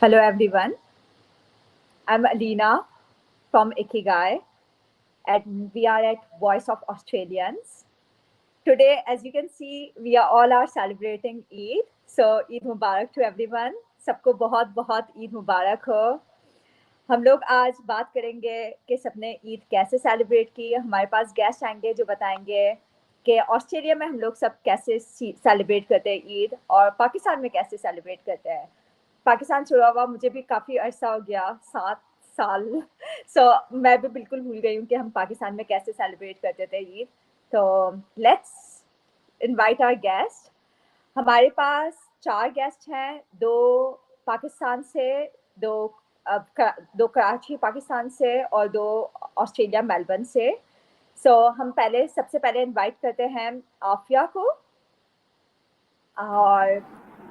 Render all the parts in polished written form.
Hello everyone, I'm Alina from Ikigai and we are at Voice of Australians. Today, as you can see, we are all are celebrating Eid. So Eid Mubarak to everyone. सबको बहुत बहुत ईद मुबारक हो। हम लोग आज बात करेंगे कि सबने ईद कैसे सेलिब्रेट की। हमारे पास गेस्ट आएंगे जो बताएंगे कि ऑस्ट्रेलिया में हम लोग सब कैसे सेलिब्रेट करते हैं ईद और पाकिस्तान में कैसे सेलिब्रेट करते हैं। पाकिस्तान छोड़ा हुआ मुझे भी काफ़ी अरसा हो गया, 7 साल। मैं भी बिल्कुल भूल गई हूँ कि हम पाकिस्तान में कैसे सेलिब्रेट करते थे ईद। तो लेट्स इनवाइट आवर गेस्ट। हमारे पास 4 गेस्ट हैं, 2 पाकिस्तान से, 2 दो कराची पाकिस्तान से और 2 ऑस्ट्रेलिया मेलबर्न से। हम पहले सबसे पहले इनवाइट करते हैं आफिया को और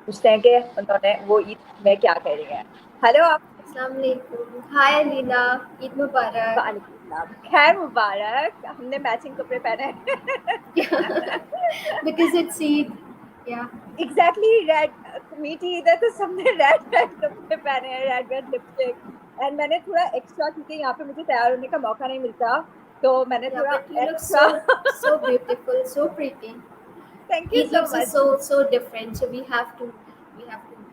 पूछते हैं कि उन्होंने वो ईद में क्या कह रही हैं। हेलो आप। Assalamualaikum. Hi Alina, Eid Mubarak. वालेकुम सलाम। खैर मुबारक। हमने मैचिंग कपड़े पहने हैं। Because it's Eid. Yeah. Exactly red मीठी ईद है तो सबने रेड रेड कपड़े पहने हैं, रेड रेड लिपस्टिक। एंड मैंने थोड़ा एक्स्ट्रा क्योंकि यहाँ पे मुझे तैयार होने का मौका नहीं मिलता तो मैंने Yeah, थोड़ा but you look extra so beautiful, so pretty. Thank you Eid so looks is much. so different. So we have to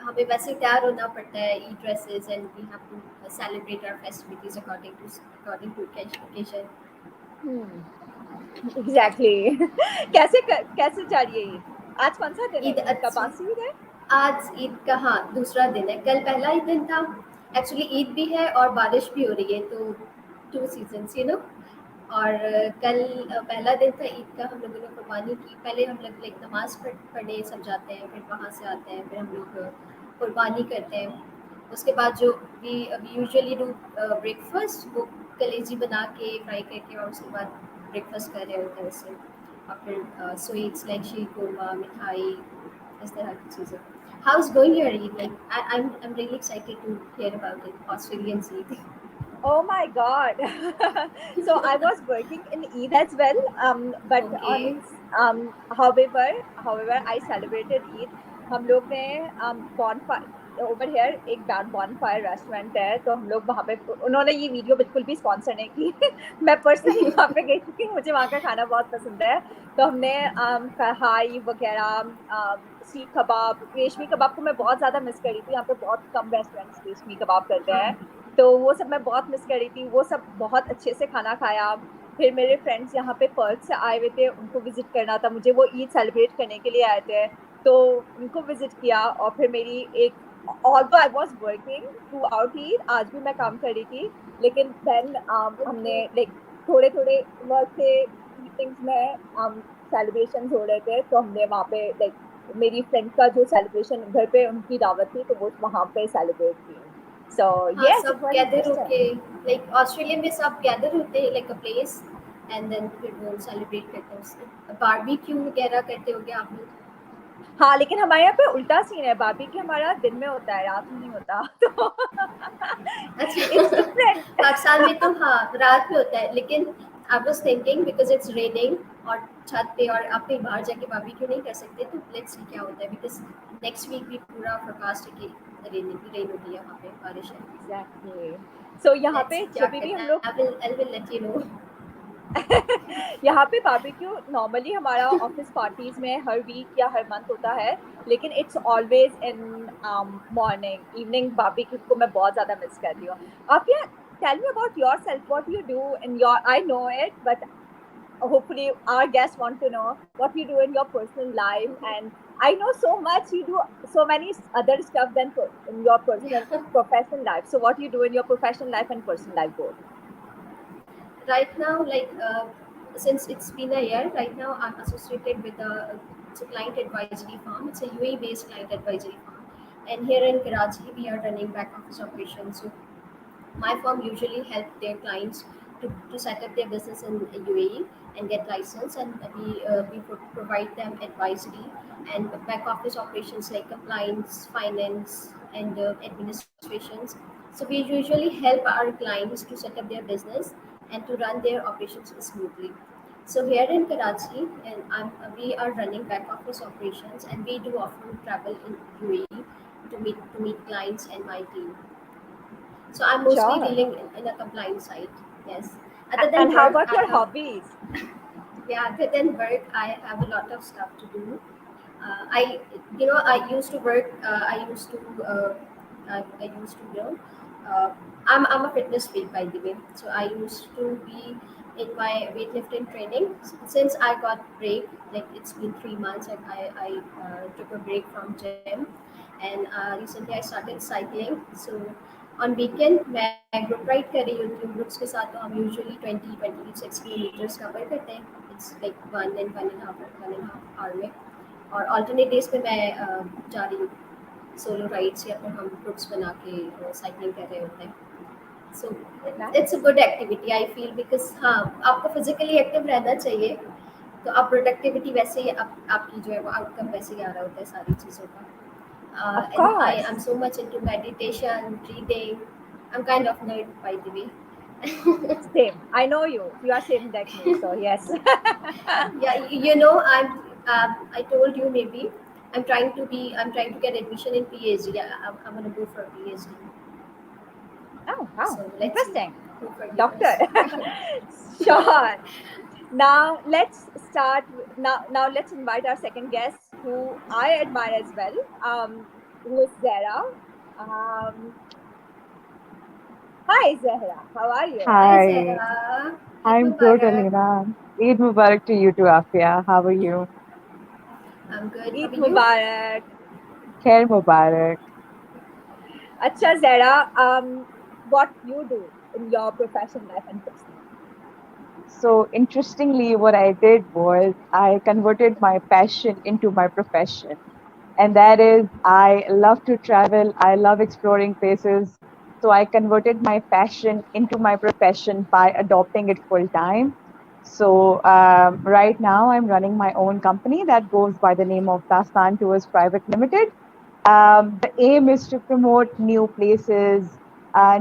हमें वैसे तैयार होना पड़ता है Eid dresses and we have to celebrate our festivities according to occasion. Exactly कैसे जा रही है ईद? आज कौन सा दिन है ईद ईद का? अच्छी पांचवी ईद है। आज ईद का हाँ दूसरा दिन है, कल पहला ही दिन था। एक्चुअली ईद भी है और बारिश भी हो रही है तो टू सीजन्स और कल पहला दिन था ईद का। हम लोगों ने कुर्बानी की। पहले हम लोग लाइक नमाज पढ़ने सब जाते हैं, फिर वहाँ से आते हैं, फिर हम लोग कुर्बानी करते हैं। उसके बाद जो वी यूजुअली डू ब्रेकफास्ट, वो कलेजी बना के फ्राई करके और उसके बाद ब्रेकफास्ट कर रहे होते हैं उससे। और फिर स्वीट्स लाइक शीर कुरमा, मिठाई, इस तरह की चीज़ें। How is going your Eid? Like I'm really excited to hear about it. Australian Eid. Oh my God. So I was working in Eid as well. But Okay. however, I celebrated Eid. हम लोग ने bonfire over here एक bonfire restaurant है तो हम लोग वहाँ पे उन्होंने ये वीडियो बिल्कुल भी स्पॉन्सर नहीं की। मैं पर्सनली वहाँ पे गई क्योंकि मुझे वहाँ का खाना बहुत पसंद है। तो हमने कढ़ाई वगैरह, सीख कबाब, रेशमी कबाब को मैं बहुत ज़्यादा मिस कर रही थी। यहाँ पे बहुत कम रेस्टोरेंट्स रेशमी कबाब करते हाँ हैं तो वो सब मैं बहुत मिस कर रही थी। वो सब बहुत अच्छे से खाना खाया। फिर मेरे फ्रेंड्स यहाँ पे पर्थ से आए हुए थे, उनको विजिट करना था मुझे। वो ईद सेलिब्रेट करने के लिए आए थे तो उनको विजिट किया। और फिर मेरी एक although I was working through out Eid, आज भी मैं काम कर रही थी। लेकिन देन हमने okay. लाइक थोड़े थोड़े वर्क से मीटिंग्स में सेलिब्रेशन हो रहे थे तो हमने वहाँ पे लाइक मेरी फ्रेंड का जो सेलिब्रेशन घर पे उनकी दावत थी तो वो वहाँ पे सेलिब्रेट की। So हाँ yes, सब it was गैदर interesting. होके लाइक ऑस्ट्रेलिया में सब गैदर होते हैं like a place and then फिर वो सेलिब्रेट करते हैं उससे। बारबेक्यू वगैरह करते होगे आप लोग? हाँ लेकिन हमारे यहाँ पे उल्टा सीन है, बारबेक्यू हमारा दिन में होता है, रात में नहीं होता। तो अच्छा। It's different. पाकिस्तान में तो हाँ रात में होता है, लेकिन I was thinking because it's raining और छत पे और आप कहीं बाहर जाके बारबेक्यू नहीं कर सकते, तो लेट्स सी क्या होता है बिकॉज नेक्स्ट वीक भी पूरा फोरकास्ट है कि रेन होगी यहाँ पे, बारिश है। एग्जैक्टली। सो यहाँ लेट्स पे सी क्या जब भी करता हम है। लोग I will let you know. यहाँ पे बारबेक्यू नॉर्मली हमारा ऑफिस पार्टीज में हर वीक या हर मंथ होता है, लेकिन it's always in morning. Evening barbecue को मैं बहुत ज्यादा मिस कर रही हूँ। आप या tell me about yourself, what you do in your, I know it but hopefully our guests want to know what you do in your personal life, and I know so much you do so many other stuff than in your personal professional life. So what you do in your professional life and personal life both? Right now, like since it's been a year, right now I'm associated with it's a client advisory firm. It's a UAE based client advisory firm, and here in Karachi we are running back office operations. So my firm usually help their clients to set up their business in UAE and get license, and we provide them advisory and back office operations like compliance, finance, and administrations. So we usually help our clients to set up their business and to run their operations smoothly. So here in Karachi, and we are running back office operations, and we do often travel in UAE. to meet clients and my team. So I'm mostly Sure. dealing in a compliance side. Yes. Other than And how work, about I your have hobbies? yeah. Other than work, I have a lot of stuff to do. I used to work. I used to uh, I'm a fitness freak by the way. So I used to be in my weightlifting training since I got break. Like it's been 3 months. I took a break from gym, and recently I started cycling. So on weekend मैं group ride कर रही होती हूँ groups के साथ तो हम usually 20-26 kilometers cover करते हैं. It's like 1.5 hour में. और alternate days पे मैं जा रही हूँ सोलो राइड्स या फिर हम ग्रुप्स बना के साइकिलिंग कर रहे होते हैं. So it's Nice. A good activity I feel because हाँ आपको फिजिकली एक्टिव रहना चाहिए तो आप प्रोडक्टिविटी वैसे ही आपकी जो है वो आउटकम वैसे ही आ रहा होता है सारी चीज़ों का. Of And I course. am so much into meditation, reading. I'm kind of nerd by the way. Same. I know you. You are same like me. So yes. Yeah, you know, I told you maybe I'm trying to get admission in PhD. Yeah, I'm gonna go for a PhD. Oh, wow. So let's see Interesting. who forgives Doctor. us. Sure. Now let's start. Now let's invite our second guest, who I admire as well. Who is Zehra? Um, Hi, Zehra. How are you? Hi Hi, Zehra, Eid I'm good, Mubarak. Alina. Eid Mubarak to you too, Afia. How are you? I'm good. How Eid are you? Mubarak. Khair Mubarak. Acha, Zehra. What you do in your profession, life, and personal? So, interestingly, what I did was I converted my passion into my profession. And that is, I love to travel, I love exploring places. So, I converted my passion into my profession by adopting it full time. So, right now, I'm running my own company that goes by the name of Dastan Tours Private Limited. The aim is to promote new places,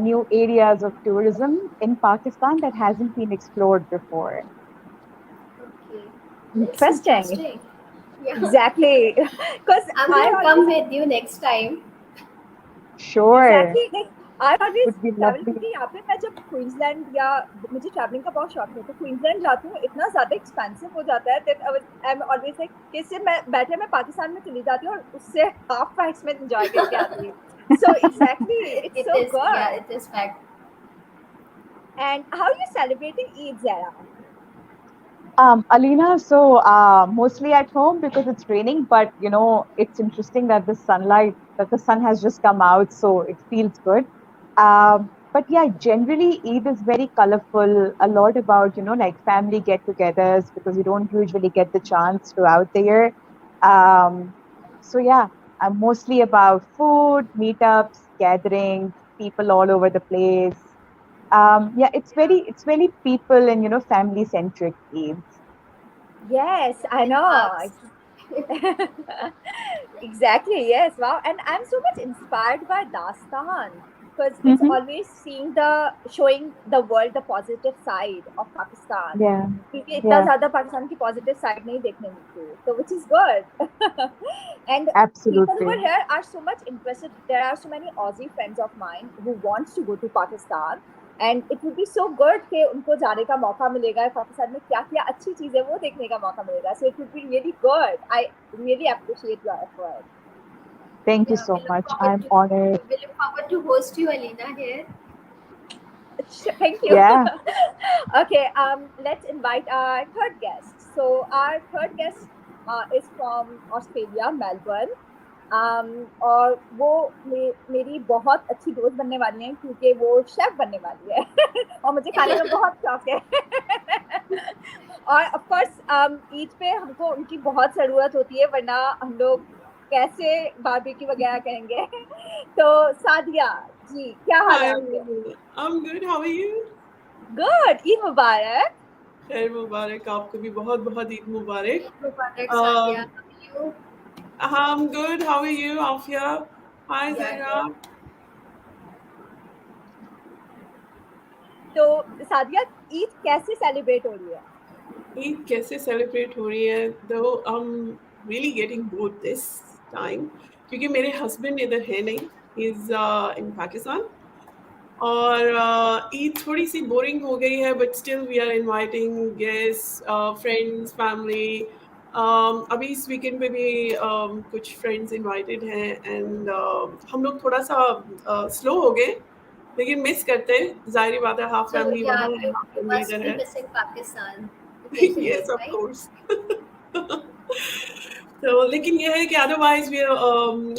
new areas of tourism in Pakistan that hasn't been explored before. Okay, that's Interesting. interesting. Yeah, Exactly. Because I'm I gonna always come with you next time. Sure, exactly like I always would be travel lovely. क्योंकि यहाँ पे मैं जब Queensland या मुझे travelling का बहुत शौक है तो क्वींसलैंड जाती हूँ इतना ज्यादा एक्सपेंसिव हो जाता है that I am always like कि इससे मैं बैठे मैं पाकिस्तान में चली जाती हूँ और उससे हाफ प्राइस में एंजॉय करके आती हूँ so exactly it's It so is, yeah, good it is fact. And how you celebrating Eid ज़रा Alina, so mostly at home because it's raining, but it's interesting that the sun has just come out, so it feels good. But yeah, generally Eid is very colorful, a lot about, like family get-togethers because you don't usually get the chance throughout the year. Um, so yeah, I'm mostly about food, meetups, gatherings, people all over the place. Yeah, it's very people and family centric Eid. Yes, Yeah, I it know. helps. Exactly, yes. Wow. And I'm so much inspired by Dastan because it's Hmm. always seeing showing the world the positive side of Pakistan. Yeah, क्योंकि इतना yeah, ज्यादा पाकिस्तान की positive side नहीं देखने मिलती so which is good and people over absolutely. here are so much interested. There are so many Aussie friends of mine who wants to go to Pakistan and it would be so good कि उनको जाने का मौका मिलेगा पाकिस्तान में क्या क्या अच्छी चीजें वो देखने का मौका मिलेगा so it would be really good I really appreciate your effort Thank you Yeah, so much. I'm honored. we look forward to host you, Alina, here. thank you Yeah. okay let's invite our third guest so our third guest is from Australia Melbourne और वो मेरी बहुत अच्छी दोस्त बनने वाली हैं क्योंकि वो शेफ बनने वाली है और मुझे खाने में बहुत शौक है और ऑफ कोर्स ईद पे हमको उनकी बहुत ज़रूरत होती है वरना हम लोग कैसे बारबेक्यू वगैरह करेंगे तो सादिया जी क्या हाल है Hi, आपके I'm good. How are you? Good Eid मुबारक खैर मुबारक आपको भी बहुत बहुत ईद मुबारक. Eid Mubarak, Sadia. Um, How are you? I'm good. How are you, Afia? Hi, Yeah, good. Zehra. तो सादिया ईद कैसे सेलिब्रेट हो रही है Eid कैसे celebrate हो रही है? Though I'm really getting bored this time. क्योंकि मेरे हस्बैंड इधर है नहीं, इज इन पाकिस्तान। और ईद थोड़ी सी बोरिंग हो गई है, but still we are inviting guest, friends, family. अभी इस वीकेंड पे भी कुछ फ्रेंड्स इनवाइटेड हैं, एंड हम लोग थोड़ा सा स्लो हो गए, लेकिन मिस करते हैं। जाहिर बात है, हाफ So फैमिली yeah, वहाँ है, you half you family must इधर be है। missing Pakistan occasionally, Yes, of right? course. तो लेकिन ये है कि अदरवाइज भी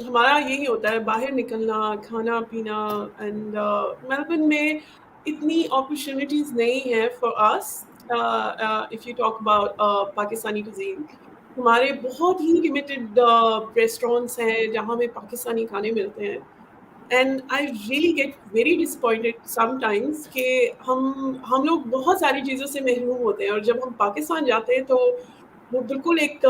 हमारा यही होता है, बाहर निकलना, खाना पीना। एंड मेलबर्न में इतनी अपॉर्चुनिटीज नहीं है for us. If you talk about Pakistani cuisine, हमारे बहुत ही लिमिटेड रेस्टोरेंट्स हैं जहाँ हमें पाकिस्तानी खाने मिलते हैं। And I really get very disappointed sometimes कि हम लोग बहुत सारी चीज़ों से महरूम होते हैं, और जब हम पाकिस्तान जाते हैं तो वो बिल्कुल एक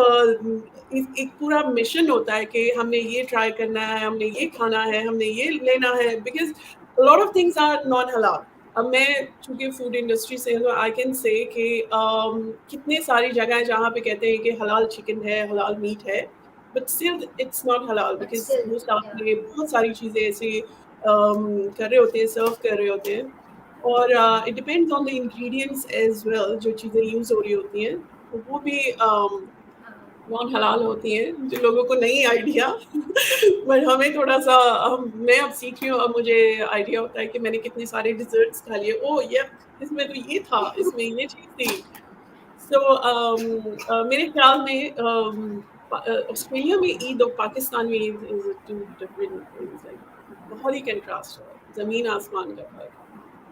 पूरा मिशन होता है कि हमने ये ट्राई करना है, हमने ये खाना है, हमने ये लेना है, because lot of things are non हलाल। अब मैं चूंकि फूड इंडस्ट्री से हूँ, आई कैन से कि कितने सारी जगह हैं जहाँ पे कहते हैं कि हलाल चिकन है, हलाल मीट है, बट स्टिल इट्स नॉट हलाल, But बिकॉज still, वो साथ yeah. में बहुत सारी चीज़ें ऐसे कर रहे होते हैं, सर्व कर रहे होते हैं। और it depends on the ingredients as well, जो चीज़ें यूज़ हो रही होती हैं, तो वो भी नॉन हलाल होती हैं, जो लोगों को नहीं आइडिया। बट हमें थोड़ा सा, मैं अब सीख रही हूँ, अब मुझे आइडिया होता है कि मैंने कितने सारे डिजर्ट्स खा लिए, ओ ये इसमें तो ये था, इसमें ये चीज़ थी। सो मेरे ख्याल में ऑस्ट्रेलिया में ईद और पाकिस्तान में Eid is two different things, like बहुत ही कंट्रास्ट है, जमीन आसमान का फर्क।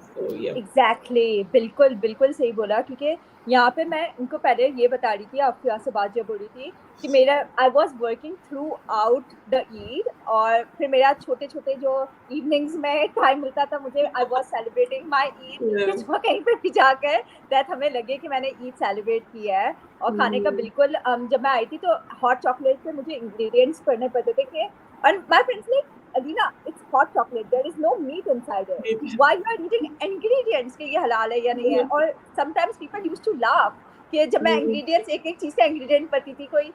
सो या एग्जैक्टली exactly, बिल्कुल बिल्कुल सही बोला। क्योंकि यहाँ पे मैं इनको पहले ये बता रही थी, अफिया से बात जब हो रही थी, कि मेरा I was working through out the Eid, और फिर मेरा छोटे छोटे जो इवनिंग्स में टाइम मिलता था मुझे, आई वॉज सेलिब्रेटिंग माई ईद, कि जो कहीं पे भी जाकर दैट हमें लगे कि मैंने ईद सेलिब्रेट किया है। और खाने का बिल्कुल जब मैं आई थी तो हॉट चॉकलेट पे मुझे इंग्रेडिएंट्स पढ़ने पड़ते थे कि, और my friends like, Alina, it's hot chocolate. There is no meat inside it. Why you are eating ingredients कि ये हलाल है या नहीं है? और sometimes people used to laugh कि जब मैं ingredients एक एक चीज का ingredient पढ़ती थी, कोई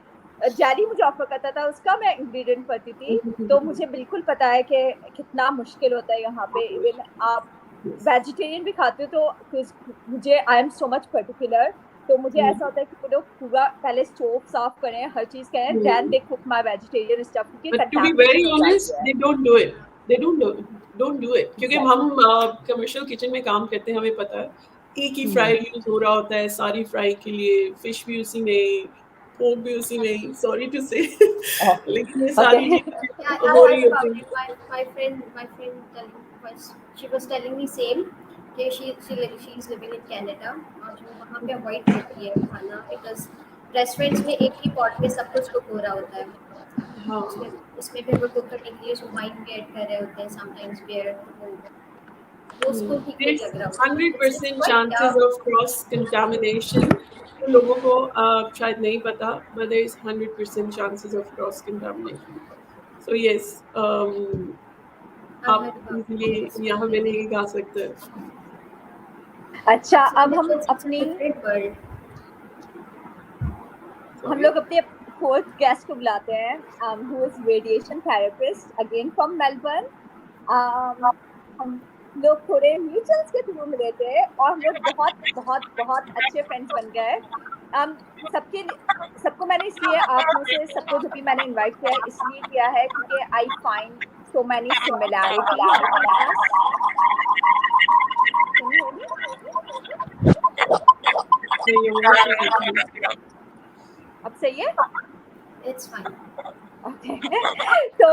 जेली मुझे ऑफर करता था, उसका मैं ingredient पढ़ती थी, तो मुझे बिल्कुल पता है कि कितना मुश्किल होता है यहाँ पे। इवन आप वेजिटेरियन भी खाते हो तो मुझे आई एम सो मच पर्टिकुलर, तो मुझे ऐसा होता है कि वो लोग पूरा पहले स्टोव साफ करें, हर चीज करें, then they cook my vegetarian stuff, क्योंकि But to be contamination very हो honest, जाती है। they don't do it. They don't do it. क्योंकि एग्जैक्टली। हम कमर्शियल किचन में काम करते हैं, हमें पता है एक ही फ्राई यूज हो रहा होता है सारी फ्राई के लिए, फिश भी उसी में, पोर्क भी उसी में, सॉरी टू से। लेकिन ये ओके। सारी Yeah, चीजें I हो heard रही होती about it. हैं। My friend she was telling me same कि she's living in Canada और वो वहाँ पे अवॉइड करती है खाना बिकॉज रेस्टोरेंट्स में एक ही पॉट में सब कुछ कुक हो रहा होता है। हाँ, उसमें उसमें भी वो कुक करने के लिए वो वाइन भी ऐड कर रहे होते हैं समटाइम्स बियर, तो वो उसको ठीक नहीं there's लग रहा होता है। It's 100% quite chances of cross contamination. तो लोगों को शायद नहीं पता, but there is 100% chances of cross contamination. So yes, I आप heard about it. Easily It's यहाँ पे completely नहीं खा सकते। अच्छा, अब it's a different world. हम Sorry. लोग अपने फोर्थ गेस्ट को बुलाते हैं, who is radiation therapist again from Melbourne. हम लोग थोड़े म्यूचुअल्स के थ्रू मिले थे और हम लोग बहुत बहुत बहुत अच्छे फ्रेंड्स बन गए। सबके सबको मैंने इसलिए, आप में से सबको जब भी मैंने इनवाइट किया है इसलिए किया है क्योंकि I find so many similarities between us. Can you here Yeah, your voice is echoing. अब सही है? It's fine. ओके। तो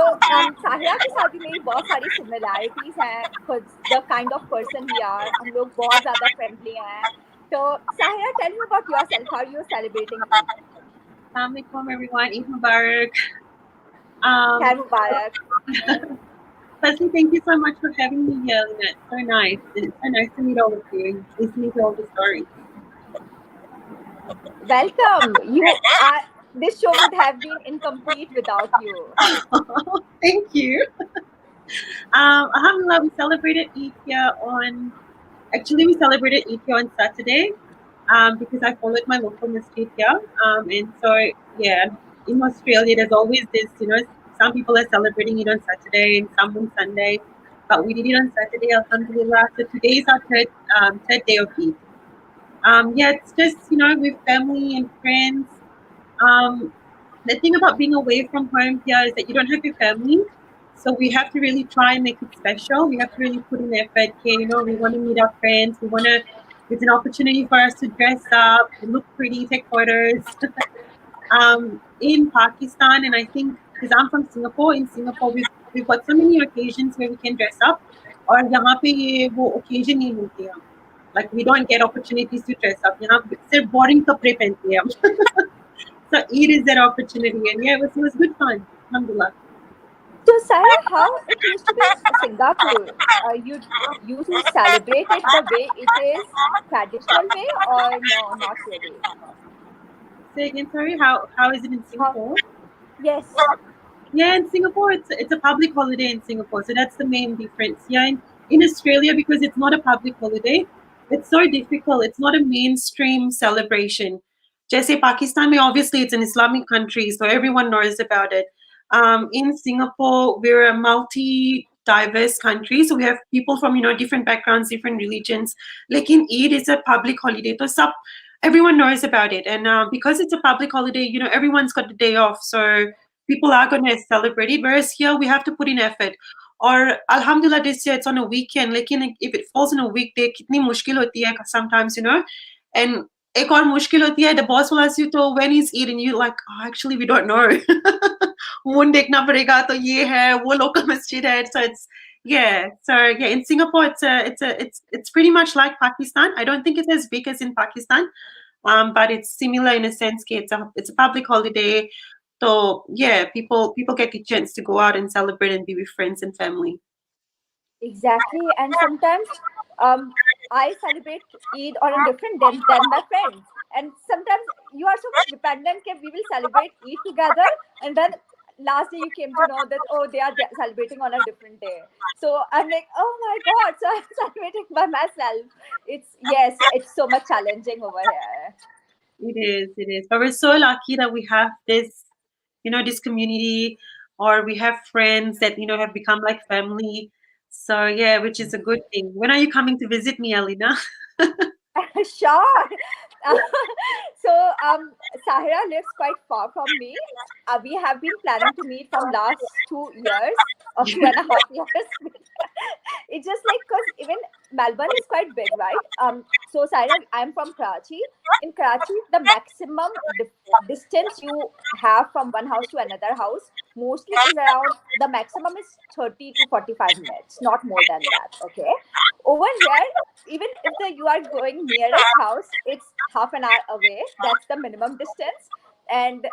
साहिरा के साथ भी मेरी बहुत सारी सिमिलैरिटीज हैं, the kind of person we are, हम लोग बहुत ज्यादा फ्रेंडली हैं। तो Sahira, tell me about yourself, how you are celebrating Eid? Assalamualaikum everyone, Eid Mubarak. खैर मुबारक। Firstly, thank you so much for having me here, Lina. It's so nice. It's so nice to meet all of you and listening to all the stories. Welcome. You are, this show would have been incomplete without you. Thank you. Alhamdulillah, we celebrated Eid here actually we celebrated Eid here on Saturday because I followed my local masjid here. And so, yeah, in Australia, there's always this, some people are celebrating it on Saturday and some on Sunday, but we did it on Saturday, Alhamdulillah. So today is our third day of Eid. Yeah, it's just with family and friends. Um, the thing about being away from home here is that you don't have your family, so we have to really try and make it special. We have to really put in effort. Okay, we want to meet our friends. We want to. It's an opportunity for us to dress up, look pretty, take photos. In Pakistan, and I think because I'm from Singapore, in Singapore we've got so many occasions where we can dress up, और यहाँ पे ये वो occasion नहीं मिलती है. Like we don't get opportunities to dress up. यहाँ सिर्फ boring कपड़े पहनते हैं हम. So Eid is that opportunity, and yeah, it was good fun. Alhamdulillah. So, Saira, how it used to be in Singapore? You used to celebrate it the way it is, traditional way, or no, not really? Say again, sorry. How is it in How? Singapore? Yes. Yeah, in Singapore, it's a public holiday in Singapore, so that's the main difference. Yeah, in Australia, because it's not a public holiday, it's so difficult. It's not a mainstream celebration. Just Pakistan, obviously, it's an Islamic country, so everyone knows about it. In Singapore, we're a multi-diverse country, so we have people from different backgrounds, different religions. Like in Eid, it's a public holiday, so everyone knows about it, and because it's a public holiday, everyone's got the day off, so people are going to celebrate it. Whereas here, we have to put in effort. Or Alhamdulillah, this year it's on a weekend. Like if it falls on a weekday, kitni mushkil hoti hai sometimes, And ek aur mushkil hoti hai, the boss will ask you to when is Eid, and you like, oh, actually we don't know. Moon dekhna padega, to ye hai, wo local masjid hai. So it's in Singapore it's pretty much like Pakistan. I don't think it's as big as in Pakistan, but it's similar in a sense. It's a public holiday. So yeah, people get the chance to go out and celebrate and be with friends and family. Exactly, and sometimes I celebrate Eid on a different day than my friends. And sometimes you are so much dependent that we will celebrate Eid together, and then last day you came to know that they are celebrating on a different day. So I'm like, oh my god, so I'm celebrating by myself. It's so much challenging over here. It is. But we're so lucky that we have this community, or we have friends that have become like family. So yeah, which is a good thing. When are you coming to visit me, Alina? Sure. So Saheera lives quite far from me. We have been planning to meet from last 2 years or 2.5 years. It's just like because even Melbourne is quite big, right? So Saheera, I'm from Karachi. In Karachi, the maximum distance you have from one house to another house mostly is around, the maximum is 30 to 45 minutes, not more than that. Okay. Over here, even if you are going nearest house, it's half an hour away. That's the minimum distance, and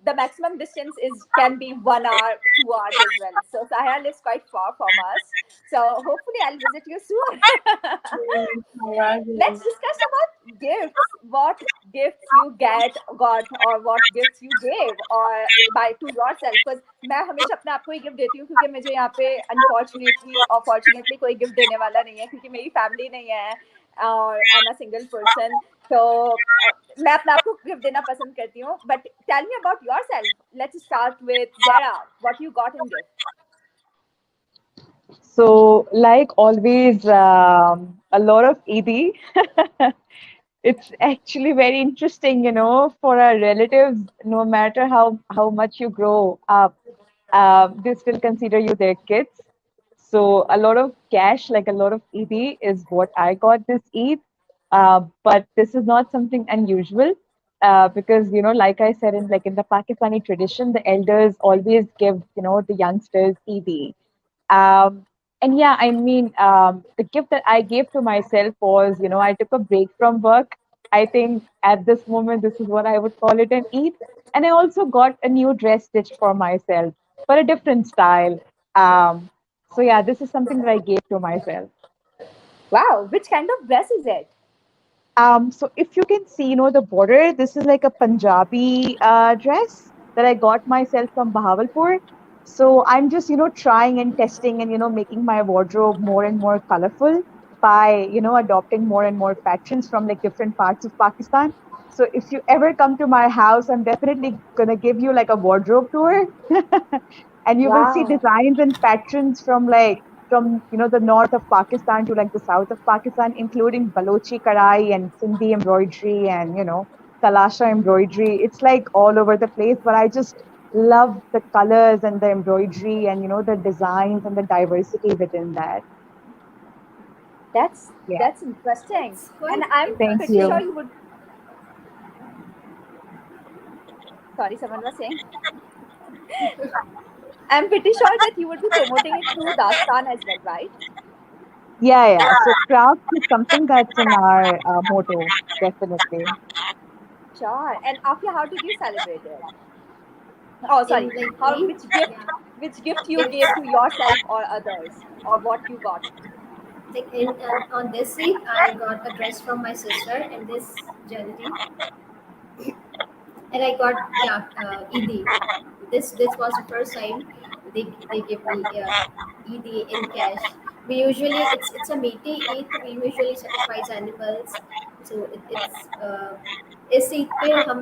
the maximum distance is can be 1 hour, 2 hours as well. So Sahara lives quite far from us. So hopefully I'll visit you soon. Let's discuss about gifts. What gifts you got, or what gifts you gave, or by to yourself. Because मैं हमेशा अपने आप को ही gift देती हूँ, क्योंकि मुझे यहाँ पे अनफॉर्चुनेटली और फॉर्चुनेटली कोई गिफ्ट देने वाला नहीं है, क्योंकि मेरी फैमिली नहीं है और I am a single person. तो मैं अपने आप को गिफ्ट देना पसंद करती हूँ. But tell me about yourself. Let's start with Zehra. What you got in gift? So, like always, a lot of ED. It's actually very interesting, for our relatives, no matter how much you grow up, they still consider you their kids. So a lot of cash, like a lot of ED, is what I got this Eid. But this is not something unusual, because like I said, in the Pakistani tradition, the elders always give the youngsters ED. And yeah, I mean, the gift that I gave to myself was, I took a break from work. I think at this moment, this is what I would call it an Eid. And I also got a new dress stitched for myself, for a different style. So yeah, this is something that I gave to myself. Wow, which kind of dress is it? So if you can see, the border, this is like a Punjabi dress that I got myself from Bahawalpur. So I'm just, trying and testing and, making my wardrobe more and more colorful by, adopting more and more patterns from like different parts of Pakistan. So if you ever come to my house, I'm definitely gonna give you like a wardrobe tour, and you will see Wow. designs and patterns from the north of Pakistan to like the south of Pakistan, including Balochi karai and Sindhi embroidery and Talasha embroidery. It's like all over the place, but I just love the colors and the embroidery and the designs and the diversity within that. Yeah, That's interesting. It's And quite I'm thank pretty interesting. sure you. you would. Sorry, someone was saying. I'm pretty sure that you would be promoting it through Dastan as well, right? Yeah, yeah. So craft is something that's in our motto, definitely. Sure. And Afia, how did you celebrate it? Oh, In sorry. like How Eid, yeah, which gift you gave gifts. to yourself or others, or what you got? Like on this Eid, I got a dress from my sister in this January, and I got, yeah, Eid. This was the first time they give me Eid in cash. We usually, it's a meaty Eid. We usually sacrifice animals, so इस ईद पे हम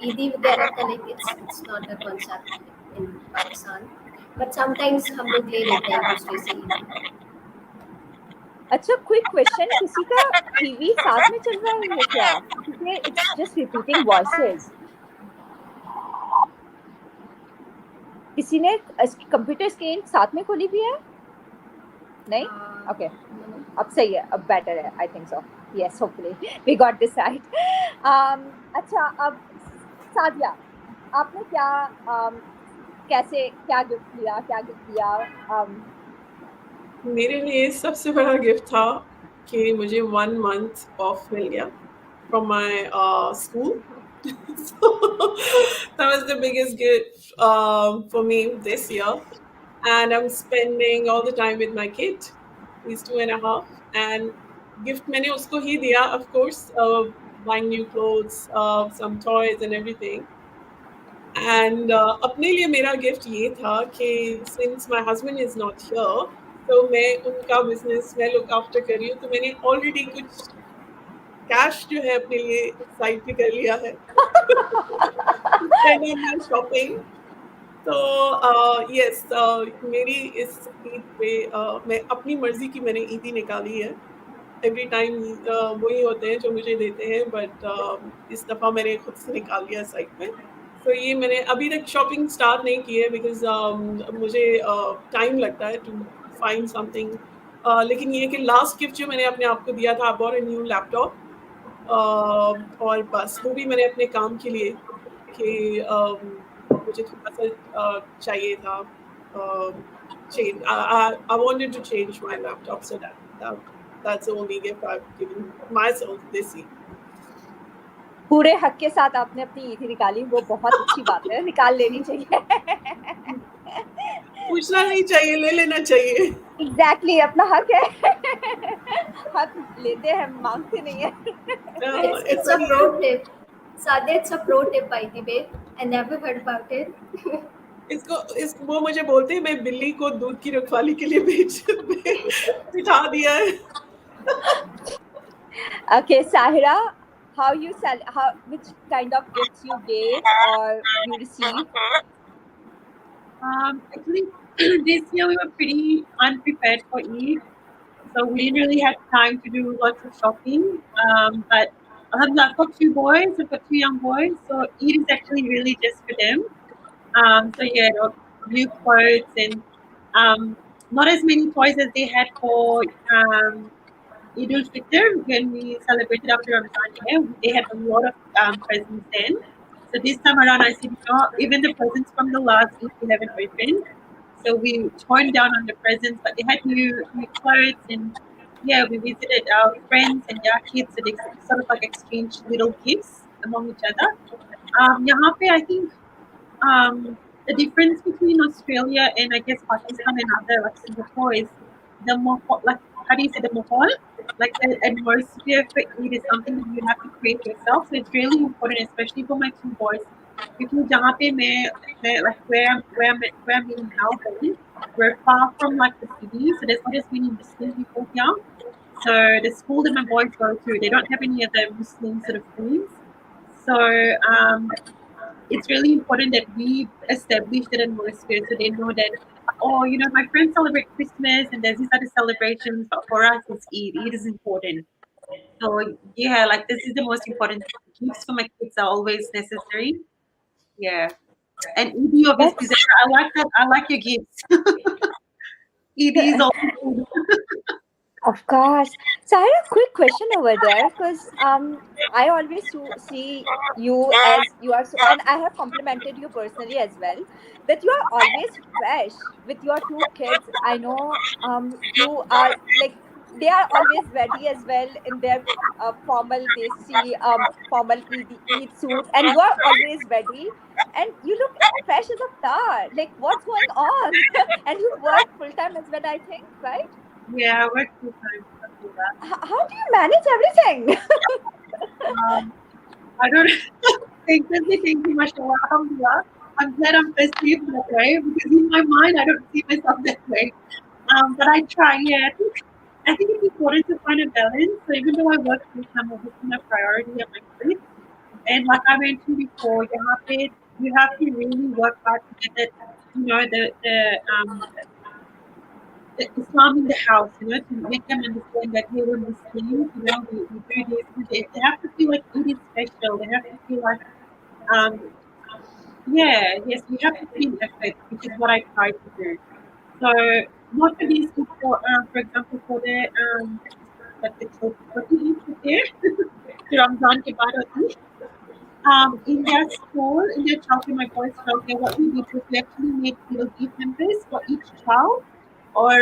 ईदी वगैरह का like it's not a concept in Pakistan, but sometimes हम लोग ले लेते हैं एक दूसरे से ईदी. अच्छा, क्विक क्वेश्चन, किसी का टीवी साथ में चल रहा है क्या? क्योंकि इट्स जस्ट रिपीटिंग वॉइसेस. किसी ने कंप्यूटर स्क्रीन साथ में खोली भी है? नहीं? ओके. अब सही है, अब बेटर है, I think so. Yes, hopefully we got this right. अच्छा, अब सादिया, आपने क्या कैसे क्या गिफ्ट लिया, क्या गिफ्ट दिया? मेरे लिए सबसे बड़ा गिफ्ट था कि मुझे 1 month ऑफ मिल गया from my school. So that was the biggest gift for me this year. And I'm spending all the time with my kid. He's 2.5. And gift मैंने उसको ही दिया, of course, buying new clothes, some toys and everything. And अपने लिए मेरा gift ये था कि since my husband is not here, तो मैं उनका बिजनेस मैं लुक आफ्टर कर रही हूँ, तो मैंने ऑलरेडी कुछ कैश जो है अपने लिए साइड पे कर लिया है to spend on my shopping. तो यस, मेरी इस ईद पे मैं अपनी मर्जी की मैंने ईदी निकाली है. एवरी टाइम वही होते हैं जो मुझे देते हैं, बट इस दफ़ा मैंने खुद से निकाल लिया साइड पे. तो ये मैंने अभी तक शॉपिंग स्टार्ट नहीं की है बिकॉज मुझे टाइम लगता है टू फाइंड समथिंग. लेकिन ये कि लास्ट गिफ्ट जो मैंने अपने आप को दिया था, I bought a new laptop. और बस वो भी मैंने अपने काम के लिए कि मुझे थोड़ा-सा चाहिए था change. I wanted to change my laptop, so that's the only gift I've given myself this year. पूरे हक के साथ आपने अपनी ईदी निकाली, वो बहुत अच्छी बात है, निकाल लेनी चाहिए. पूछना नहीं चाहिए, ले लेना चाहिए. एग्जैक्टली, अपना हक है. हक लेते हैं, मांगते नहीं है. It's ऐसा a नहीं pro है. tip. Sadia, it's a pro tip by the way. I never heard about it. वो मुझे बोलते हैं मैं बिल्ली को दूध की रखवाली के लिए बिठा दिया है. Okay, Saheera, which kind of gifts you gave or you received? Actually, this year we were pretty unprepared for Eid, so we didn't really have time to do lots of shopping. But alhamdulillah, I've got two boys, I've got two young boys, so Eid is actually really just for them. So yeah, they got new clothes and not as many toys as they had for Eid al-Fitr when we celebrated after Ramadan. Yeah, they had a lot of presents then. So this time around, I said, even the presents from the last Eid we haven't opened. So we torn down on the presents, but they had new clothes and yeah, we visited our friends and their kids, so they sort of like exchanged little gifts among each other. यहाँ पे I think the difference between Australia and I guess Pakistan and other like Singapore is the more like how do you say the mahal, like the atmosphere for Eid is something that you have to create yourself. So it's really important, especially for my two boys. Because जहाँ पे like where I'm in Melbourne, we're far from like the city, so there's not as many Muslim people here. So the school that my boys go to, they don't have any other Muslim sort of things. So it's really important that we establish that atmosphere so they know that, oh, my friends celebrate Christmas and there's these other celebrations, but for us, it's Eid. Eid is important. So yeah, like this is the most important. Gifts for my kids are always necessary. Yeah, and Eid obviously, That's Zehra, I like that. I like your gifts. Eid is always good. Of course. So I had a quick question over there because I always see you as you are so, and I have complimented you personally as well that you are always fresh with your two kids. I know you are like they are always ready as well in their formal desi formal Eid suits, and you are always ready, and you look fresh as a star. Like what's going on? And you work full time as well, I think, right? Yeah, I work full time. How do you manage everything? I don't thank you, mashallah, alhamdulillah. I'm glad I'm perceived that way because in my mind I don't see myself that way. But I try, yeah. I think it's important to find a balance. So even though I work full time, obviously my priority are my kids. And like I mentioned before, you have to really work hard to get that, the Islam in the house, to make them understand that hey, we're Muslims, we do this, they have to feel like it is special. They have to feel like um yeah, yes, we have to put in effort, which is what I try to do. So not for these for example, for the what the what do you eat there? The Ramzan ke baad hoti hai. In their school, in their childcare, my boys' childcare, what we did was we actually made little gift hampers for each child, or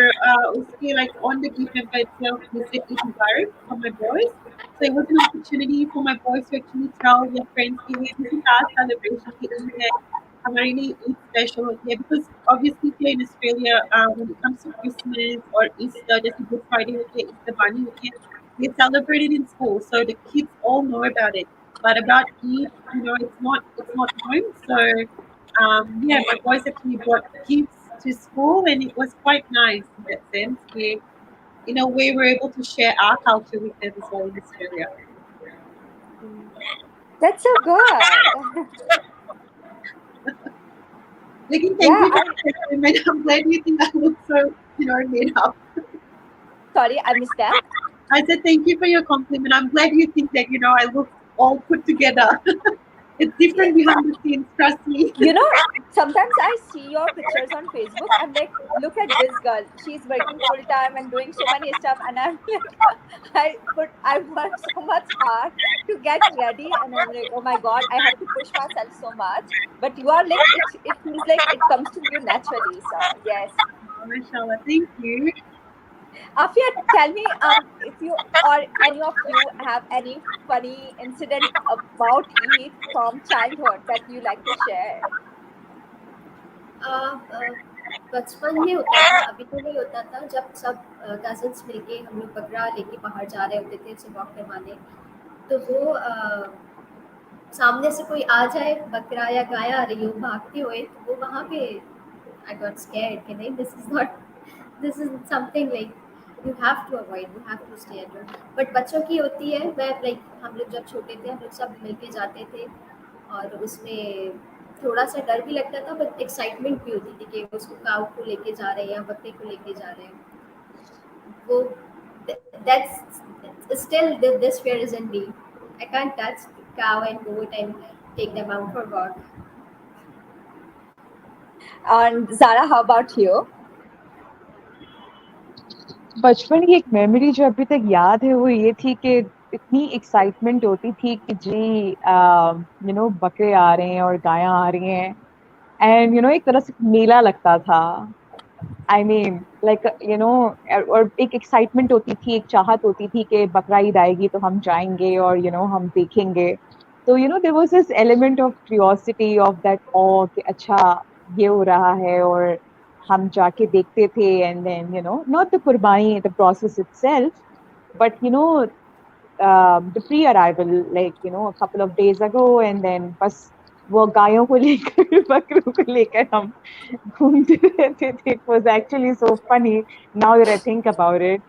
uske, like on the gift hamper itself, we said Eid Mubarak for my boys. So it was an opportunity for my boys to actually tell their friends, कि, hey, this is our celebration, कि Eid hai, हमारे लिए Eid special होती है. Because obviously here in Australia, when it comes to Christmas or Easter, जैसे Good Friday होती है, Easter Bunny होती है, they celebrate it in school, so the kids all know about it. But about Eid, it's not known. So yeah, my boys actually brought gifts to school, and it was quite nice in that sense. We, in a way, were able to share our culture with them as well in Australia. That's so good. Lekin, thank Yeah, you for the compliment. I'm glad you think I look so, made up. sorry, I missed that. I said thank you for your compliment. I'm glad you think that I look all put together. It's different behind the scenes. Trust me. You know, sometimes I see your pictures on Facebook. I'm like, look at this girl. She's working full time and doing so many stuff, and I'm like, I work so much hard to get ready, and I'm like, oh my god, I have to push myself so much. But you are like, it feels like it comes to you naturally. So yes. Mashallah, thank you. Afia, tell me, if you or any of you have any funny incident about Eid from childhood that you like to share. बचपन में होता था, अभी तो नहीं होता था, जब सब कजन्स मिलके हम लोग बकरा लेके बाहर जा रहे होते थे उसे वॉक करवाने, तो वो सामने से कोई आ जाए, बकरा या गाय आ रही हो भागते हुए, तो वो वहाँ पे आई गॉट स्कैर्ड कि नहीं, this is something like you have to avoid, you have to stay at home. But बच्चों की होती है, मैं लाइक हम लोग जब छोटे थे हम लोग सब मिलके जाते थे, और उसमें थोड़ा सा डर भी लगता था, बट एक्साइटमेंट भी होती थी कि उसको काऊ को लेके जा रहे हैं या बकरे को लेके जा रहे हैं. वो that's still this fear is in me. I can't touch the cow and goat and take them out for walk. And Zara, how about you? बचपन की एक मेमोरी जो अभी तक याद है वो ये थी कि इतनी एक्साइटमेंट होती थी कि जी बकरे आ रहे हैं और गायां आ रही हैं एंड एक तरह से मेला लगता था. आई मीन लाइक और एक एक्साइटमेंट होती थी, एक चाहत होती थी कि बकरा ईद आएगी तो हम जाएंगे और हम देखेंगे. तो there was this element of curiosity of that ओ कि अच्छा ये हो रहा है और हम जाके देखते थे एंड देन नॉट द कुर्बानी the process itself but the pre-arrival, like a couple of days ago, and then बस वो गायों को लेकर बकरों को लेकर हम घूमते रहते थे. It was actually so funny now that I think about it.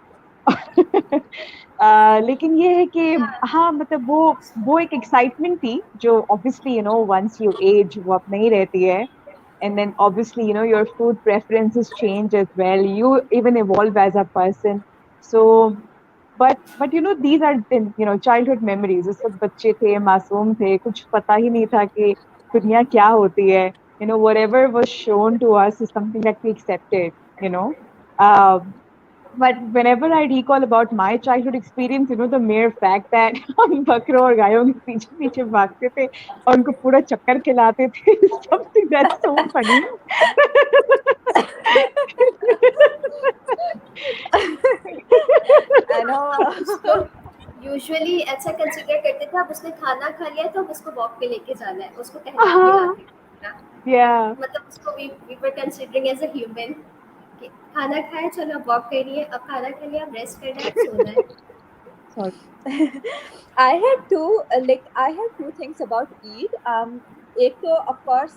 लेकिन ये है कि Yeah. हाँ मतलब वो एक एक्साइटमेंट थी जो ऑब्वियसली वंस यू एज वो अब नहीं रहती है. And then obviously your food preferences change as well, you even evolve as a person. So but these are childhood memories. उस वक्त बच्चे थे, मासूम थे, कुछ पता ही नहीं था कि दुनिया क्या होती है. Whatever was shown to us is something that we accepted. you know uh, but whenever I recall about my childhood experience, the mere fact that हम बकरों और गायों के पीछे पीछे भागते थे और उनको पूरा चक्कर खिलाते थे is something that's so funny. I know. उसको यूजुअली ऐसा कंसिडर करते थे, अब उसने खाना खा लिया तो अब उसको वॉक पे लेके जाना है, उसको टहला के हाँ, लाते थे ना। yeah. मतलब उसको we were considering as a human कि खाना खाया, चलो अब वॉक करनी है, अब खाना खा लिया, अब रेस्ट करना है, अब सोना है। Sorry. I had two things about Eid. एक तो of course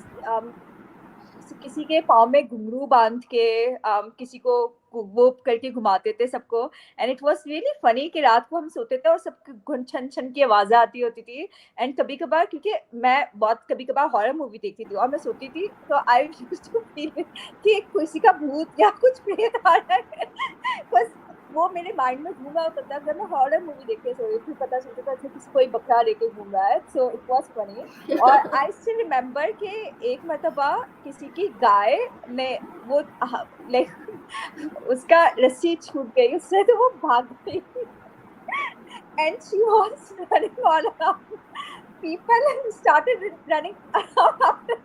किसी के पाँव में घुंघरू बांध के किसी को वो करके घुमाते थे सबको. And it was really funny कि रात को हम सोते थे और सब घुन छन छन की आवाज़ें आती होती थी. एंड कभी कभार, क्योंकि मैं बहुत कभी कभार हॉरर मूवी देखती थी और मैं सोती थी, तो आई यूज्ड टू फील कि किसी का भूत या कुछ प्रेत आ रहा है. बस वो मेरे माइंड में घूम रहा होता था जब मैं हॉरर मूवी देख के सो रही थी. पता चलता था अच्छा किसी कोई बकरा लेके घूम रहा है. So it was funny. और आई स्टिल रिमेम्बर कि एक मरतबा किसी की गाय ने वो लाइक उसका रस्सी छूट गई उससे, तो वो भाग गई. And she was running all around. People started running around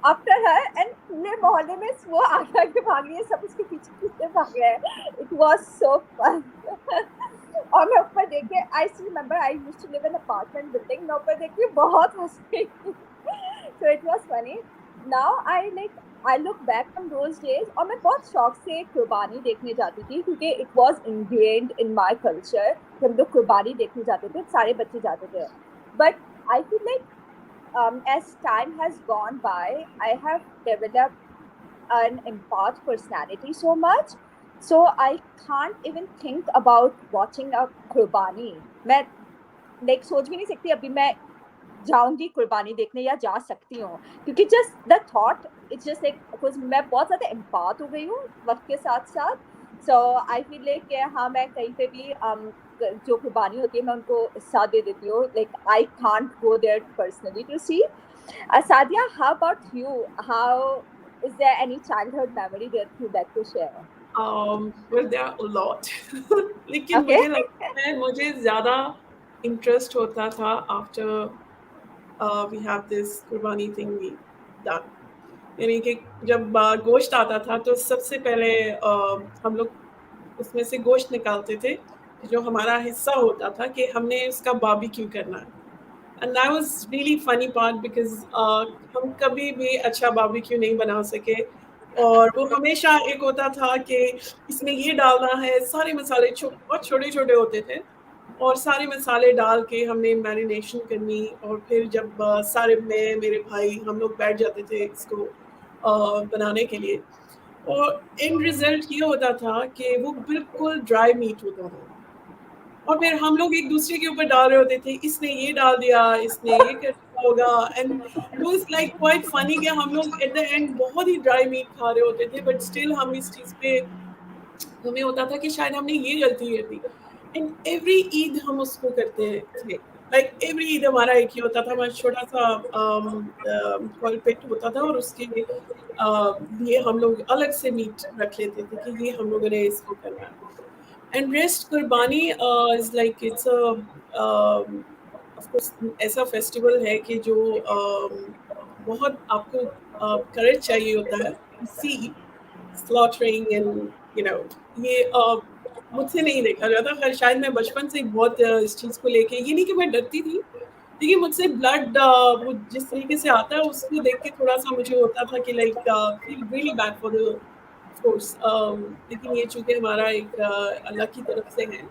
after her and पूरे मोहल्ले में वो आगे आगे भाग रही है, सब उसके पीछे पीछे भाग रहे हैं. It was so fun. और मैं ऊपर देख के I still remember I used to live in an apartment building. मैं ऊपर देख के बहुत हंस रही थी. So it was funny. Now I look back on those days और मैं बहुत शौक से कुर्बानी देखने जाती थी क्योंकि it was ingrained in my culture कि हम लोग कुर्बानी देखने जाते थे, सारे बच्चे जाते थे. But I feel like as time has gone by, I have developed an empath personality so much, so I can't even think about watching a कुर्बानी. मैं सोच भी नहीं सकती अभी मैं जाऊंगी कुर्बानी देखने या जा सकती हूँ, क्योंकि just the thought it's just like मैं बहुत ज़्यादा एम्पाथ हो गई हूँ वक्त के साथ साथ. सो आई फील लाइक हाँ मैं कहीं पे भी जो कुर्बानी होती है मैं उनको साथ दे देती हूँ. Like I can't go there personally to see. Sadia, how about you? How is there any childhood memory that you'd like to share? Well, there are a lot. लेकिन Okay. मुझे लगता है मुझे ज़्यादा इंटरेस्ट होता था after we have this कुर्बानी thing we done. यानी कि जब गोश्त आता था तो सबसे पहले हम लोग उसमें से गोश्त निकालते थे, जो हमारा हिस्सा होता था कि हमने उसका बारबेक्यू करना है. And that was really funny part because हम कभी भी अच्छा बारबेक्यू नहीं बना सके. और वो हमेशा एक होता था कि इसमें ये डालना है, सारे मसाले बहुत छोटे छोटे होते थे और सारे मसाले डाल के हमने मैरिनेशन करनी. और फिर जब सारे मैं मेरे भाई हम लोग बैठ जाते थे इसको बनाने के लिए, और एंड रिजल्ट ये होता था कि वो बिल्कुल ड्राई मीट होता था. और फिर हम लोग एक दूसरे के ऊपर डाल रहे होते थे, इसने ये डाल दिया, इसने ये कर दिया होगा. And it was like quite funny कि हम लोग एट द एंड बहुत ही ड्राई मीट खा रहे होते थे, बट स्टिल हम इस चीज़ पे हमें होता था कि शायद हमने ये गलती कर दी. एंड एवरी ईद हम उसको करते थे. लाइक एवरी ईद हमारा एक ही होता था, हमारा छोटा सा कॉल पिट होता था और उसके लिए हम लोग अलग से मीट रख लेते थे कि ये हम लोगों ने इसको करना है. And rest Qurbani is like it's a of course ऐसा फेस्टिवल है कि जो बहुत आपको करेज चाहिए होता है. सी slaughtering and you know ये मुझसे नहीं देखा जाता. खैर शायद मैं बचपन से बहुत इस चीज़ को लेके, ये नहीं कि मैं डरती थी, लेकिन मुझसे ब्लड वो जिस तरीके से आता है उसको देख के थोड़ा सा मुझे होता था कि like feel really bad for the course. लेकिन ये चूंकि हमारा एक अल्लाह की तरफ से है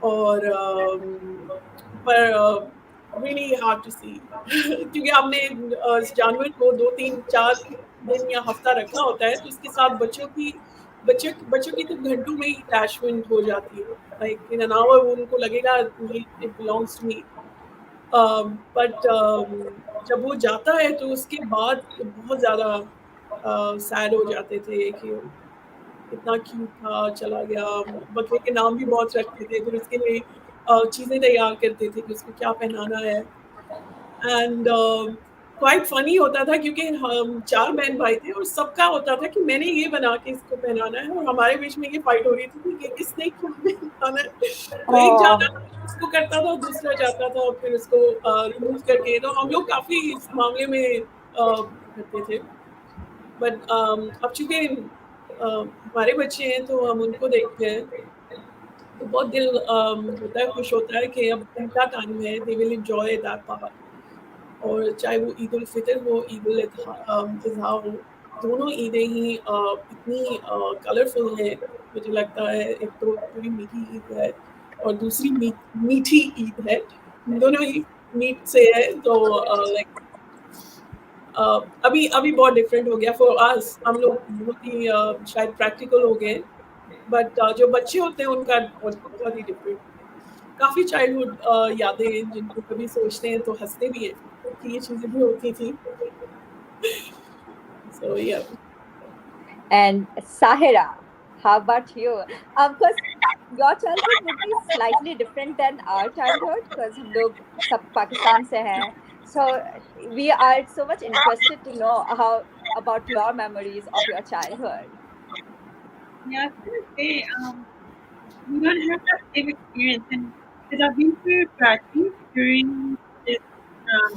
और पर रियली हार्ड टू सी क्योंकि आपने इस जानवर को 2 3 4 दिन या हफ्ता रखा होता है, तो उसके साथ बच्चों की बच्चों की तो घंटों में ही अटैचमेंट हो जाती है, लाइक इन एन आवर उनको लगेगा ये it belongs to me. But जब वो जाता है तो उसके बाद बहुत ज़्यादा सैड हो जाते थे कि इतना क्यूट था चला गया। बकरे के नाम भी बहुत रखते थे, फिर उसके लिए चीज़ें तैयार करते थे कि उसको क्या पहनाना है। एंड क्वाइट फनी होता था क्योंकि हम 4 बहन-भाई थे और सबका होता था कि मैंने ये बना के इसको पहनाना है, और हमारे बीच में ये फाइट हो रही थी कि किसने क्या पहनाना है। तो एक जाता Oh, था उसको करता था, दूसरा जाता था और फिर उसको रिमूव करके, तो हम लोग काफ़ी इस मामले में करते थे। बट अब चूँकि हमारे बच्चे हैं तो हम उनको देखते हैं, तो बहुत दिल होता है, खुश होता है कि अब इनका टाइम है, they will enjoy that part. और चाहे वो ईद उल फितर हो, ईद उल अज़हा हो, दोनों ईदें ही इतनी कलरफुल हैं। मुझे लगता है एक तो थोड़ी मीठी ईद है और दूसरी मीठी ईद है। दोनों ही मीट से है, तो लाइक अभी अभी बहुत डिफरेंट हो गया फॉर अस। हम लोग बहुत ही शायद प्रैक्टिकल हो गए, बट जो बच्चे होते हैं उनका बहुत बहुत ही डिफरेंट। काफ़ी चाइल्डहुड यादें हैं जिनको कभी सोचते हैं तो हँसते भी हैं कि ये चीज़ें भी होती थी। सो या and Saheera, how about you? Because your childhood would be slightly different than our childhood because हम लोग सब पाकिस्तान से हैं. So we are so much interested to know how about your memories of your childhood. Yeah, I was gonna say, we don't have that same experience, and because I've been to Karachi during this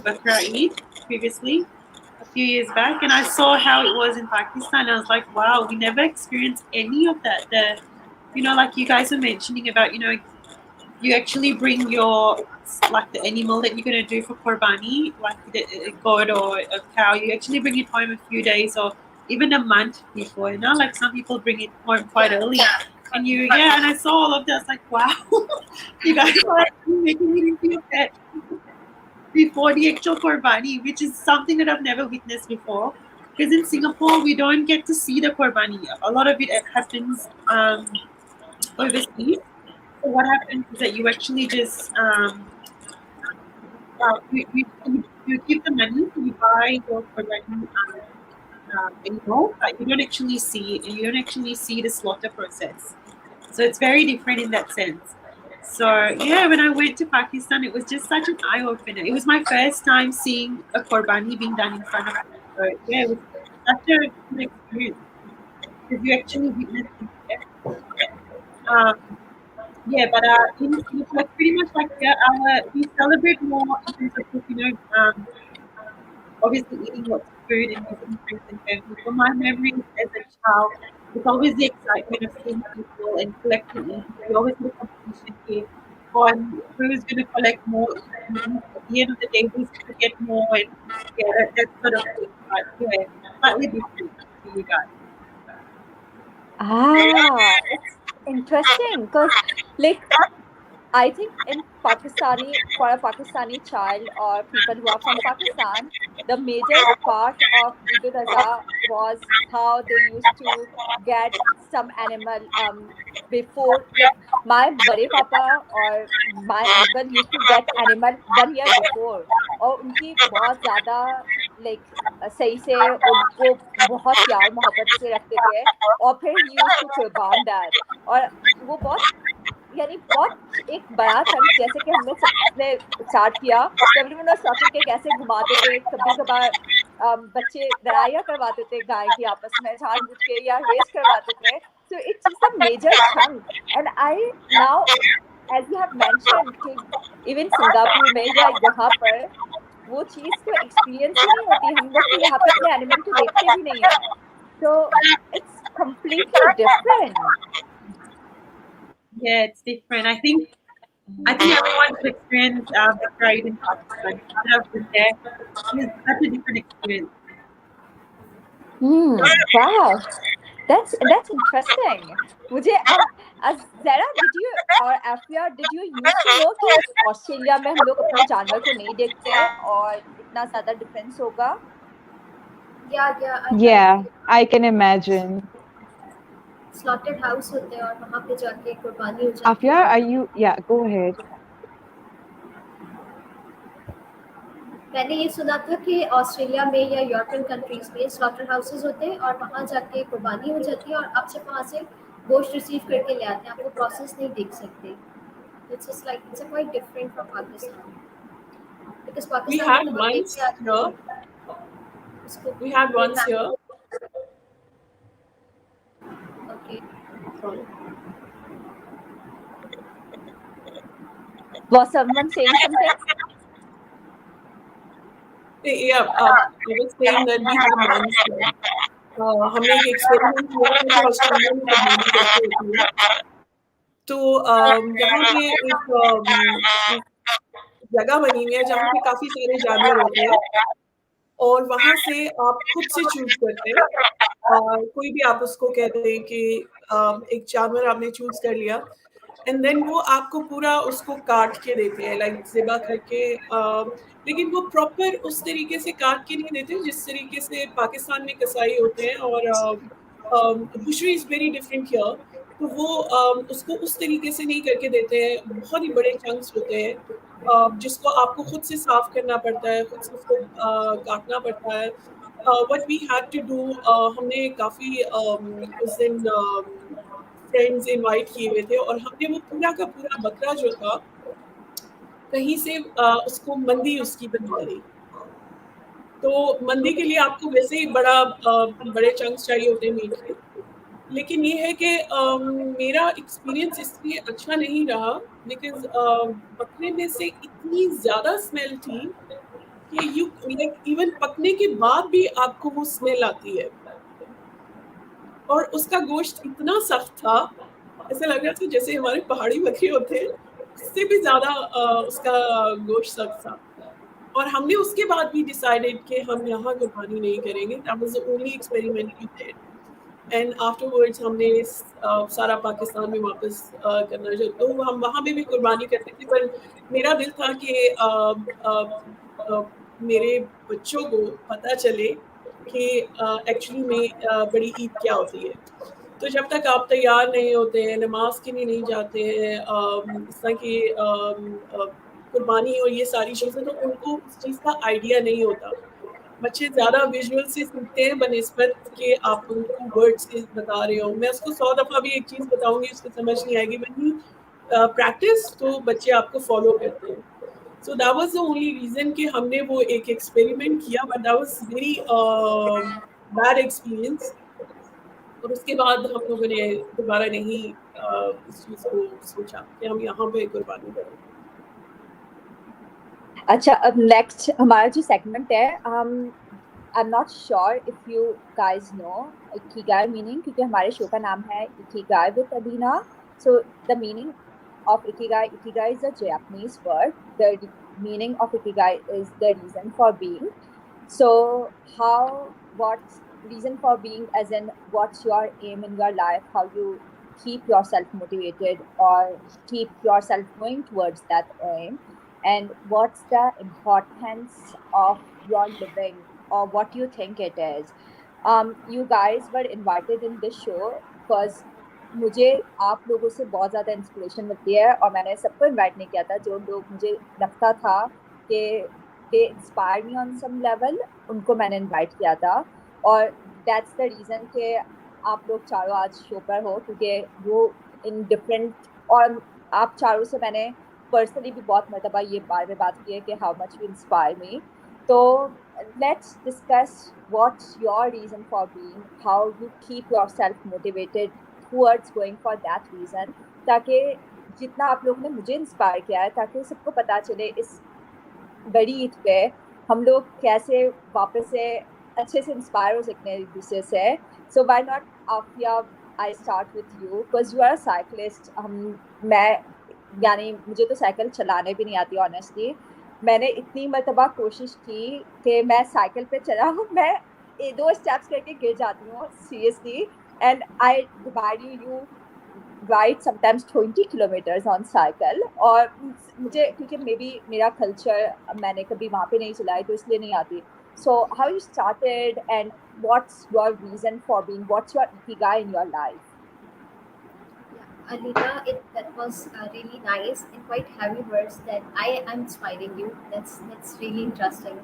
Bakra Eid previously, a few years back, and I saw how it was in Pakistan. I was like, wow, we never experienced any of that. Like you guys were mentioning about, you actually bring your like the animal that you're gonna do for Korbani, like a goat or a cow. You actually bring it home a few days or even a month before. Like some people bring it home quite early. And and I saw all of that. I was like, wow, you guys are actually making it into your pet before the actual Korbani, which is something that I've never witnessed before. Because in Singapore, we don't get to see the Korbani. A lot of it happens overseas. So what happens is that you actually just you give the money, you buy your Korbani animal, but you don't actually see the slaughter process. So it's very different in that sense. So yeah, when I went to Pakistan, it was just such an eye opener. It was my first time seeing a Korbani being done in front of me. So yeah, it was such a good experience because you actually witnessed it. Um, yeah, but in Singapore, it's pretty much like we celebrate more in terms of obviously eating lots of food and visiting friends and family. So my memories as a child, it's always the excitement of seeing people and collecting Eid. We always had a competition here on who's going to collect more Eid. At the end of the day, who's going to get more and yeah, that sort of thing. But yeah, slightly different to you guys. Ah, it's interesting because, like, I think in Pakistani, for a Pakistani child or people who are from Pakistan, the major part of Eid ul Adha was how they used to get some animal before, like my bade papa or my uncle used to get animal 1 year before, और उनकी बहुत ज़्यादा like सही से उनको बहुत प्यार मोहब्बत से रखते थे और फिर he used to kurban that और वो बहुत यानी बहुत एक बड़ा चंक जैसे कि हमने सबने स्टार्ट किया तो एवरीवन वाज टॉकिंग के कैसे घुमाते थे कभी कभार बच्चे लड़ाइयाँ करवाते थे गाय की आपस में जानबूझ के या रेस करवाते थे so it's just a major chunk and I now as you have mentioned कि इवन सिंगापुर में या यहाँ पर वो चीज़ तो एक्सपीरियंस ही नहीं होती हम लोग तो यहाँ पे अपने एनिमल को देखते भी नहीं है so it's completely different. Yeah, it's different. I think everyone should experience the pride in Pakistan. Now that I've been there, it's such a different experience. Hmm. Wow. That's interesting. मुझे Zara, did you or Afia, did you used to know कि Australia में हम लोग अपने जानवर को नहीं देखते और इतना ज़्यादा डिफरेंस होगा? Yeah, I Yeah, I can imagine. Slotted house होते हैं और वहाँ पे जाके कुर्बानी हो जाती Afia, है। are you? Yeah, go ahead. मैंने ये सुना था कि ऑस्ट्रेलिया में या यूरोपियन कंट्रीज में स्लॉटर हाउसेज होते हैं और वहाँ जाके कुर्बानी हो जाती है और आप सिर्फ वहाँ से गोश्त रिसीव करके ले आते हैं, आप वो प्रोसेस नहीं देख सकते। It's like it's quite different from Pakistan, because We Pakistan में had तो हम देख once के आते here. हैं उसको We had पूरे once here. Okay. Sorry. Was someone saying something? Yeah, I was saying that we had once here. हमने एक एक्सपेरिमेंट किया था कि ऑस्ट्रेलिया में कुर्बानी कैसे होती है। तो यहाँ पे एक जगह बनी हुई है जहाँ पे काफ़ी सारे जानवर होते हैं और वहाँ से आप खुद से चूज़ करते हैं। कोई भी आप उसको कहते हैं कि एक जानवर आपने चूज़ कर लिया एंड देन वो आपको पूरा उसको काट के देते हैं लाइक ज़िबा करके लेकिन वो प्रॉपर उस तरीके से काट के नहीं देते जिस तरीके से पाकिस्तान में कसाई होते हैं और बुशरी इज़ वेरी डिफरेंट हियर। तो वो उसको उस तरीके से नहीं करके देते हैं, बहुत ही बड़े चंक्स होते हैं जिसको आपको खुद से साफ करना पड़ता है, खुद से उसको काटना पड़ता है। What we had to do हमने काफ़ी उस दिन फ्रेंड्स इनवाइट किए हुए थे और हमने वो पूरा का पूरा बकरा जो था कहीं से उसको मंदी उसकी बनवा ली। तो मंदी के लिए आपको वैसे ही बड़े चंक्स चाहिए होते हैं मीट के। लेकिन ये है कि मेरा एक्सपीरियंस इसलिए अच्छा नहीं रहा बिकॉज़ बकरे में से इतनी ज़्यादा स्मेल थी कि यू लाइक इवन पकने के बाद भी आपको वो स्मेल आती है। और उसका गोश्त इतना सख्त था, ऐसा लग रहा था जैसे हमारे पहाड़ी बकरे होते हैं, उससे भी ज़्यादा उसका गोश्त सख्त था। और हमने उसके बाद भी डिसाइडेड कि हम यहाँ कुर्बानी नहीं करेंगे। That was the only experiment we did. And afterwards हमने सारा पाकिस्तान में वापस करना चाहिए तो हम वहाँ पे भी कुर्बानी करते थे पर मेरा दिल था कि मेरे बच्चों को पता चले कि एक्चुअली में बड़ी ईद क्या होती है। तो जब तक आप तैयार नहीं होते हैं, नमाज के लिए नहीं जाते हैं, इस तरह की कुर्बानी और ये सारी चीज़ें, तो उनको उस चीज़ का आइडिया नहीं होता। बच्चे ज़्यादा विजुअल से सीखते हैं बनिस्बत कि आप उनको वर्ड से बता रहे हो। मैं उसको 100 दफ़ा भी एक चीज़ बताऊँगी, उसको समझ नहीं आएगी। व्हेन यू प्रैक्टिस तो बच्चे आपको फ़ॉलो करते हैं। So that was the only reason कि हमने वो एक एक्सपेरिमेंट किया but that was very bad experience. और उसके बाद हम लोगों ने दोबारा नहीं इस चीज़ को सोचा कि हम यहाँ पे कुर्बानी करें। अच्छा, अब नेक्स्ट हमारा जो सेगमेंट है, I am not sure if you guys know ikigai meaning, क्योंकि हमारे शो का नाम है ikigai with Alina. So the meaning of ikigai is a Japanese word. The meaning of ikigai is the reason for being. So what's reason for being, as in what's your aim in your life, how you keep yourself motivated or keep yourself going towards that aim, and what's the importance of your living, or what you think it is. You guys were invited in this show because मुझे आप लोगों से बहुत ज़्यादा inspiration मिलती है और मैंने सबको इनवाइट नहीं किया था जो लोग मुझे लगता था कि they inspire me on some level, उनको मैंने इनवाइट किया था। और दैट्स द रीज़न कि आप लोग चारों आज शो पर हो, क्योंकि वो इन डिफरेंट, और आप चारों से मैंने पर्सनली भी बहुत मरतबा ये बारे में बात की है कि how much you inspire me. तो let's discuss what's your reason for being, how you keep yourself motivated towards going for that reason, ताकि जितना आप लोगों ने मुझे इंस्पायर किया है ताकि सबको पता चले इस बड़ी ईद पे हम लोग कैसे वापस से अच्छे से इंस्पायर हो सकते हैं एक दूसरे से। So why not Afia, I start with you because you are a cyclist. मैं यानी मुझे तो साइकिल चलाने भी नहीं आती ऑनेस्टली। मैंने इतनी मरतबा कोशिश की कि मैं साइकिल पे चला हूँ, मैं 2 स्टेप्स करके गिर जाती हूँ seriously, and I divide you ride sometimes 20 kilometers on cycle। और मुझे क्योंकि मे बी मेरा कल्चर मैंने कभी वहाँ पे नहीं चलाई तो इसलिए नहीं आती। So how you started and what's your reason for being, what's your ikigai in your life? Alina, that was really nice and quite heavy words that I am inspiring you. That's really interesting.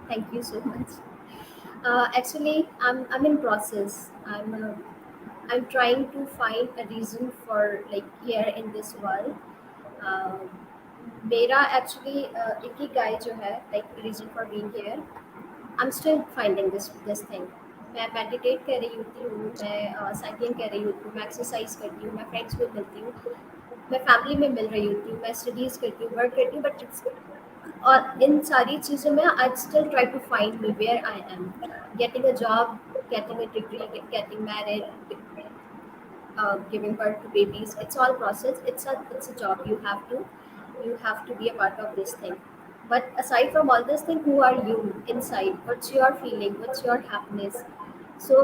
Thank you so much. Actually, I'm in process. I'm trying to find a reason for like here in this world. Uh, मेरा actually ikigai जो है like reason for being here. I'm still finding this thing. मैं meditate कर रही होती हूँ, मैं cycling कर रही होती हूँ, मैं एक्सरसाइज करती हूँ, मैं फ्रेंड्स में मिलती हूँ, मैं फैमिली में मिल रही होती हूँ, मैं स्टडीज़ करती हूँ, वर्क करती हूँ, बट इट्स और इन सारी चीज़ों में I still try to find me where I am getting a job, getting a degree, getting married, giving birth to babies. It's all process. It's a job. You have to be a part of this thing. But aside from all this thing, who are you inside? What's your feeling? What's your happiness? So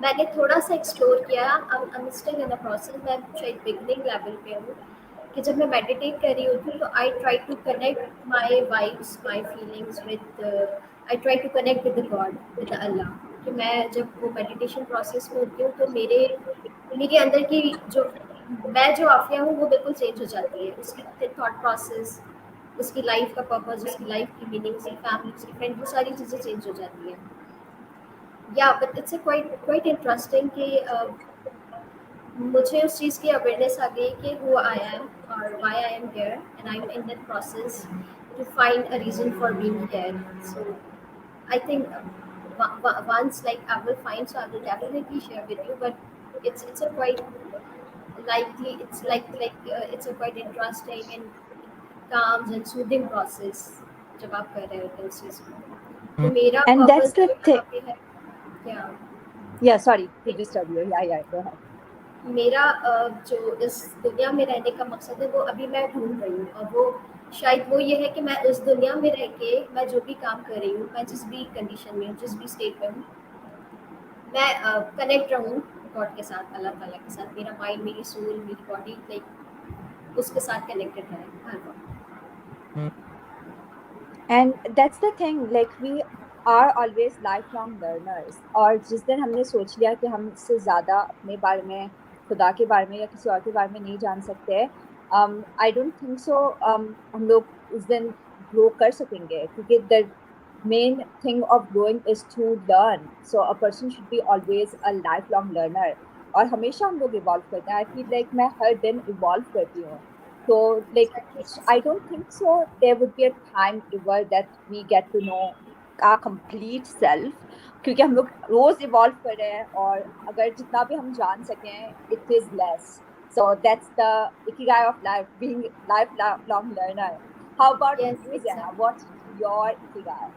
मैंने थोड़ा सा explore किया. I'm still in a process. मैं शायद beginning level पे हूँ कि जब मैं मेडिटेट कर रही होती हूँ तो I try to connect my vibes my feelings with I try to connect with the God with the Allah. कि मैं जब वो मेडिटेशन प्रोसेस में होती हूँ तो मेरे मेरे अंदर की जो मैं जो आफिया हूँ वो बिल्कुल चेंज हो जाती है. उसकी थॉट प्रोसेस, उसकी लाइफ का पर्पस, उसकी लाइफ की मीनिंग, उसकी फैमिली, उसकी फ्रेंड, वो सारी चीज़ें चेंज हो जाती हैं. या but it's a quite interesting कि मुझे उस चीज़ की अवेयरनेस आ गई कि हु आई एम और why I am here and I am in that process to find a reason for being here. So I think once like I will find, so I will definitely share with you. But it's a quite likely, it's a quite interesting and calm and soothing process जब आप कर रहे होते हैं उस चीज़ को. तो मेरा And that's पर्पस the जो thing. यहाँ पे है क्या Yeah, sorry to disturb you. Yeah, go ahead. मेरा जो इस दुनिया में रहने का मकसद है वो अभी मैं ढूंढ रही हूँ. और वो शायद वो ये है कि मैं उस दुनिया में रह के मैं जो भी काम कर रही हूँ, मैं जिस भी कंडीशन में हूँ, जिस भी स्टेट में हूँ, मैं कनेक्ट रहूँ गॉड के साथ, अल्लाह ताला के साथ. मेरा माइंड, मेरी सोल, मेरी बॉडी लाइक उसके साथ कनेक्टेड है हर वक्त. And that's the thing, like we are always lifelong learners. और जिस दिन हमने सोच लिया कि हम इससे ज़्यादा अपने बारे में, खुदा के बारे में या किसी और के बारे में नहीं जान सकते, आई डोंट थिंक सो हम लोग उस दिन ग्रो कर सकेंगे, क्योंकि the main thing of growing is to learn. So a person should be always a lifelong learner. और हमेशा हम लोग इवॉल्व करते हैं. आई फील लाइक मैं हर दिन इवॉल्व करती हूँ. So, like, I don't think so. There would be a time ever that we get to know our complete self. क्योंकि हम लोग रोज इवॉल्व कर रहे हैं, और अगर जितना भी हम जान सकें, it is less. So that's the ikigai of life, being lifelong learner. How about Yes, you, Zehra? exactly. What's your ikigai?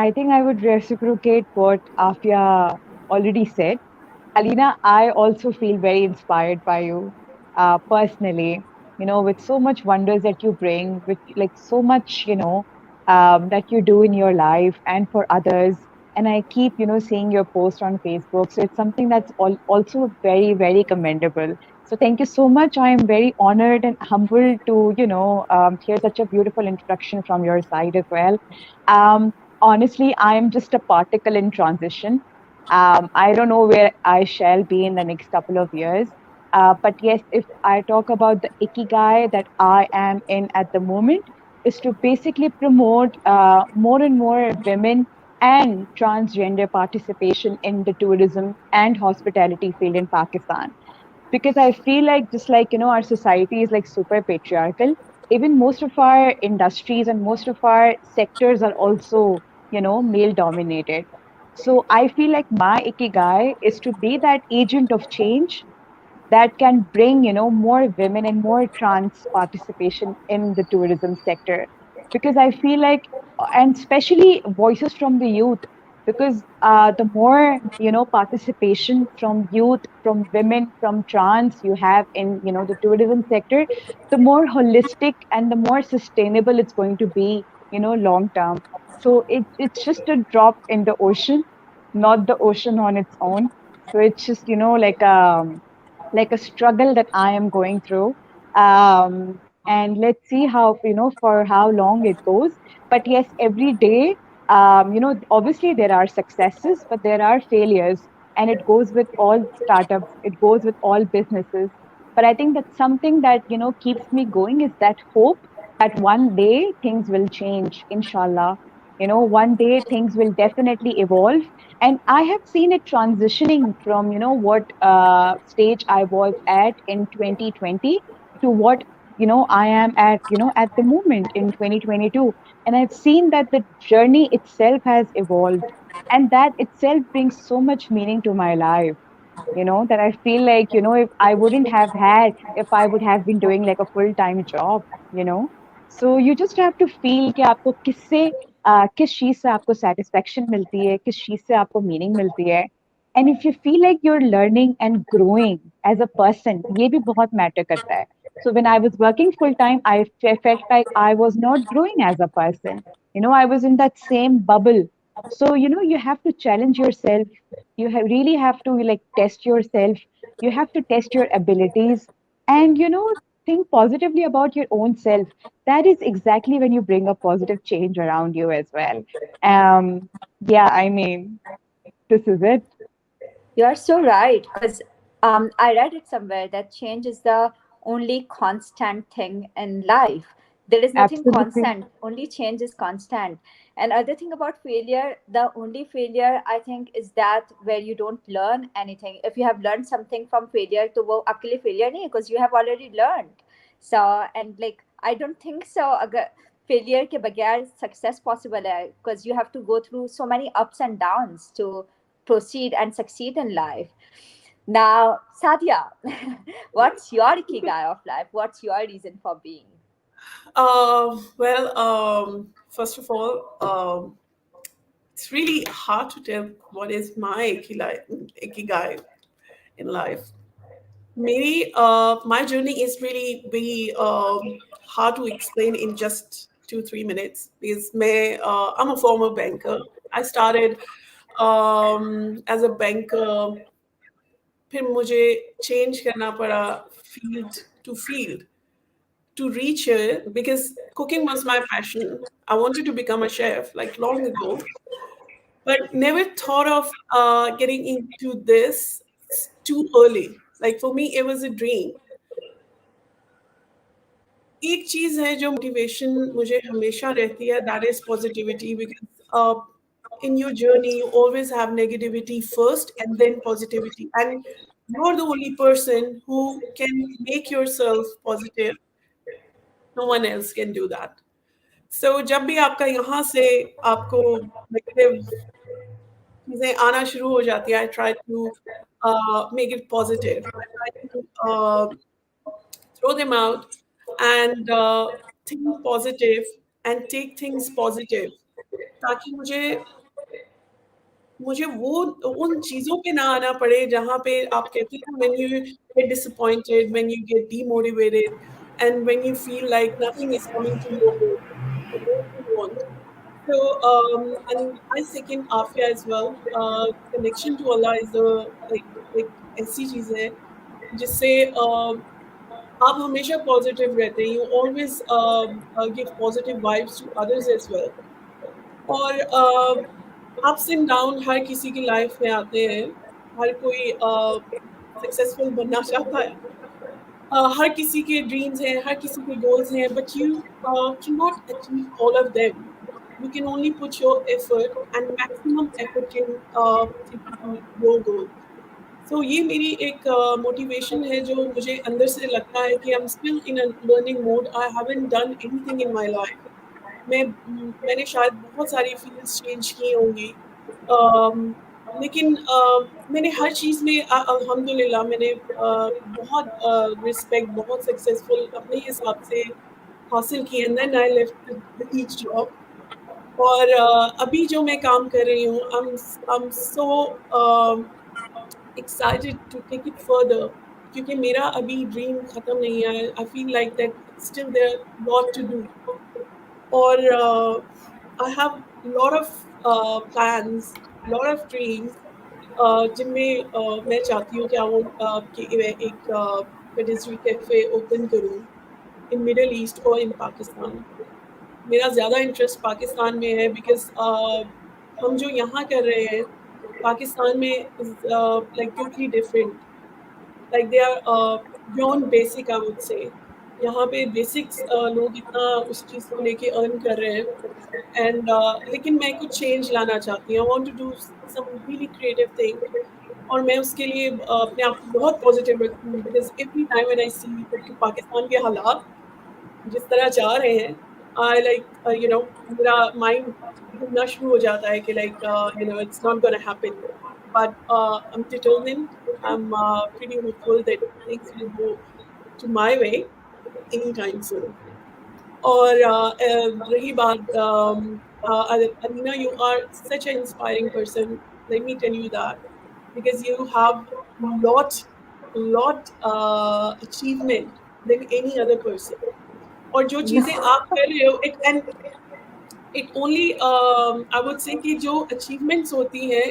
I think I would reciprocate what Afia already said. Alina, I also feel very inspired by you personally, with so much wonders that you bring, with like so much, that you do in your life and for others. And I keep, seeing your post on Facebook. So it's something that's also very, very commendable. So thank you so much. I am very honored and humbled to, hear such a beautiful introduction from your side as well. Honestly, I am just a particle in transition. I don't know where I shall be in the next couple of years. But yes, if I talk about the ikigai that I am in at the moment, is to basically promote more and more women and transgender participation in the tourism and hospitality field in Pakistan. Because I feel like just like our society is like super patriarchal. Even most of our industries and most of our sectors are also male dominated. So I feel like my ikigai is to be that agent of change that can bring more women and more trans participation in the tourism sector, because I feel like, and especially voices from the youth, because the more participation from youth, from women, from trans you have in the tourism sector, the more holistic and the more sustainable it's going to be long term. So it's just a drop in the ocean, not the ocean on its own. So it's just like a struggle that I am going through. And let's see how, for how long it goes. But yes, every day, obviously there are successes, but there are failures. and it goes with all startups, it goes with all businesses. But I think that something that, keeps me going is that hope that one day things will change, inshallah. One day things will definitely evolve. And I have seen it transitioning from, what stage I was at in 2020 to what, I am at, at the moment in 2022. And I've seen that the journey itself has evolved. And that itself brings so much meaning to my life, that I feel like, if I wouldn't have had, if I would have been doing like a full-time job, you know. So you just have to feel कि आपको किस चीज से आपको satisfaction मिलती है, किस चीज से आपको meaning मिलती है. And if you feel like you're learning and growing as a person, ये भी बहुत matter करता है. So when I was working full time, felt like I was not growing as a person. I was in that same bubble. So, you have to challenge yourself. Really have to like test yourself. You have to test your abilities and, think positively about your own self. That is exactly when you bring a positive change around you as well. Yeah, I mean, this is it. You're so right, because I read it somewhere that change is the only constant thing in life. There is nothing Absolutely. constant, only change is constant. And other thing about failure, the only failure I think is that where you don't learn anything. If you have learned something from failure, to wo आपके लिए failure नहीं, because you have already learned. So, and like I don't think so. अगर failure के बगैर success possible है, because you have to go through so many ups and downs to proceed and succeed in life. Now, Sadia, what's your ikigai of life? What's your reason for being? First of all, it's really hard to tell what is my ikigai in life. Maybe my journey is really very hard to explain in just 2-3 minutes because I'm a former banker. I started as a banker, फिर मुझे change करना पड़ा field to field to reach here because cooking was my passion. I wanted to become a chef like long ago, but never thought of getting into this too early. Like for me, it was a dream. एक चीज़ है जो motivation मुझे हमेशा रहती है, that is positivity, because in your journey you always have negativity first and then positivity, and you're the only person who can make yourself positive. No one else can do that. So जब भी आपका यहाँ से आपको negative चीज़ें आना शुरू हो जाती है, I try to make it positive. I try to throw them out and think positive and take things positive, ताकि मुझे मुझे वो उन चीज़ों पे ना आना पड़े जहाँ पे आप कहते हैं when you get disappointed, when you get demotivated, and when you feel like nothing is coming to your way, the way you want. So, and I second Afia as well. Connection to Allah is like ऐसी चीज़ है जिससे आप हमेशा positive रहते हैं. You always give positive vibes to others as well. और ups and down हर किसी की लाइफ में आते हैं. हर कोई सक्सेसफुल बनना चाहता है. हर किसी के ड्रीम्स हैं, हर किसी के गोल्स हैं, but you can not achieve all of them. You can only put your effort, and maximum effort can take you to your goal. So ये मेरी एक मोटिवेशन है जो मुझे अंदर से लगता है कि I am still in a learning mode. I haven't done anything in my life. मैंने शायद बहुत सारी फील्ड्स चेंज की होंगी, लेकिन मैंने हर चीज़ में अल्हम्दुलिल्लाह मैंने बहुत रिस्पेक्ट, बहुत सक्सेसफुल अपने हिसाब से हासिल की. And then I left each job. और अभी जो मैं काम कर रही हूँ, I am so excited to take it further, क्योंकि मेरा अभी ड्रीम खत्म नहीं है. I feel like that still there lot to do. और I have lot of plans, lot of dreams, जिनमें मैं चाहती हूँ कि कि मैं एक पेडिस्ट्री कैफ़े ओपन करूँ इन मिडल ईस्ट और इन पाकिस्तान. मेरा ज़्यादा इंटरेस्ट पाकिस्तान में है बिकॉज़ हम जो यहाँ कर रहे हैं Pakistan mein is like totally different. Like they are beyond basic, I would say. यहाँ पे बेसिक्स लोग इतना उस चीज़ को लेके अर्न कर रहे हैं एंड लेकिन मैं कुछ चेंज लाना चाहती हूँ. I want to do some really creative thing और मैं उसके लिए अपने आप को बहुत पॉजिटिव रखती हूँ because every time when I see कि पाकिस्तान के हालात जिस तरह जा रहे हैं आई लाइक यू नो मेरा माइंड घूमना शुरू हो जाता है कि like you know it's not gonna happen but I am determined I am pretty hopeful that things will go to my way anytime soon. और रही बात Alina, you are such an inspiring person. Let me tell you that because you have lot achievement than any other person. और जो No. चीजें आप कर रहे हो it and it only I would say कि जो achievements होती हैं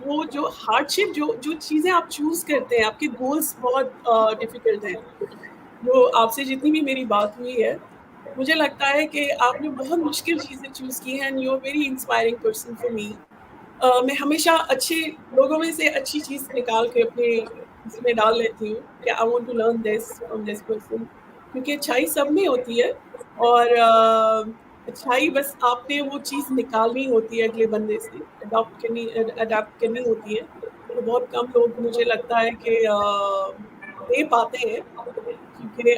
वो जो hardship जो जो चीजें आप choose करते हैं आपके goals बहुत difficult हैं. जो आपसे जितनी भी मेरी बात हुई है मुझे लगता है कि आपने बहुत मुश्किल चीज़ें चूज़ की हैं and you are very inspiring person for me. मैं हमेशा अच्छे लोगों में से अच्छी चीज़ निकाल के अपने इसमें डाल लेती हूँ कि I want to learn this from this person क्योंकि अच्छाई सब में होती है और अच्छाई बस आपने वो चीज़ निकालनी होती है अगले बंदे से अडाप्ट करनी होती है. तो बहुत कम लोग मुझे लगता है कि दे पाते हैं क्योंकि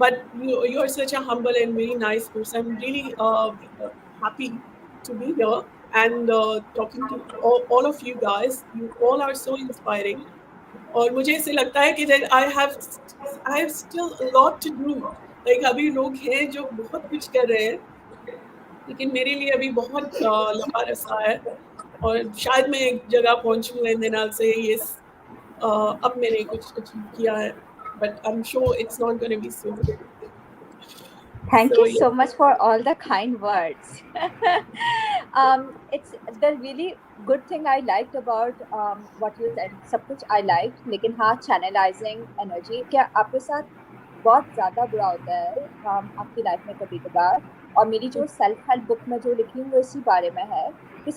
but you are such a humble and very nice person. I'm really happy to be here and talking to all of you guys. You all are so inspiring. और मुझे ऐसे लगता है कि that I have still a lot to do. Like अभी लोग हैं जो बहुत कुछ कर रहे हैं लेकिन मेरे लिए अभी बहुत लंबा रास्ता है और शायद मैं एक जगह पहुंचूं and then I'll say yes अब मैंने कुछ अचीव किया है but I'm sure it's not going to be soon. Thank So you so yeah. much for all the kind words. It's the really good thing I liked about what you said. सब कुछ I liked, लेकिन हाँ channelizing energy क्या आपके साथ बहुत ज़्यादा बुरा होता है आपकी लाइफ में कभी कभार. और मेरी जो सेल्फ हेल्प बुक में जो लिखी हूँ वो इसी बारे में है कि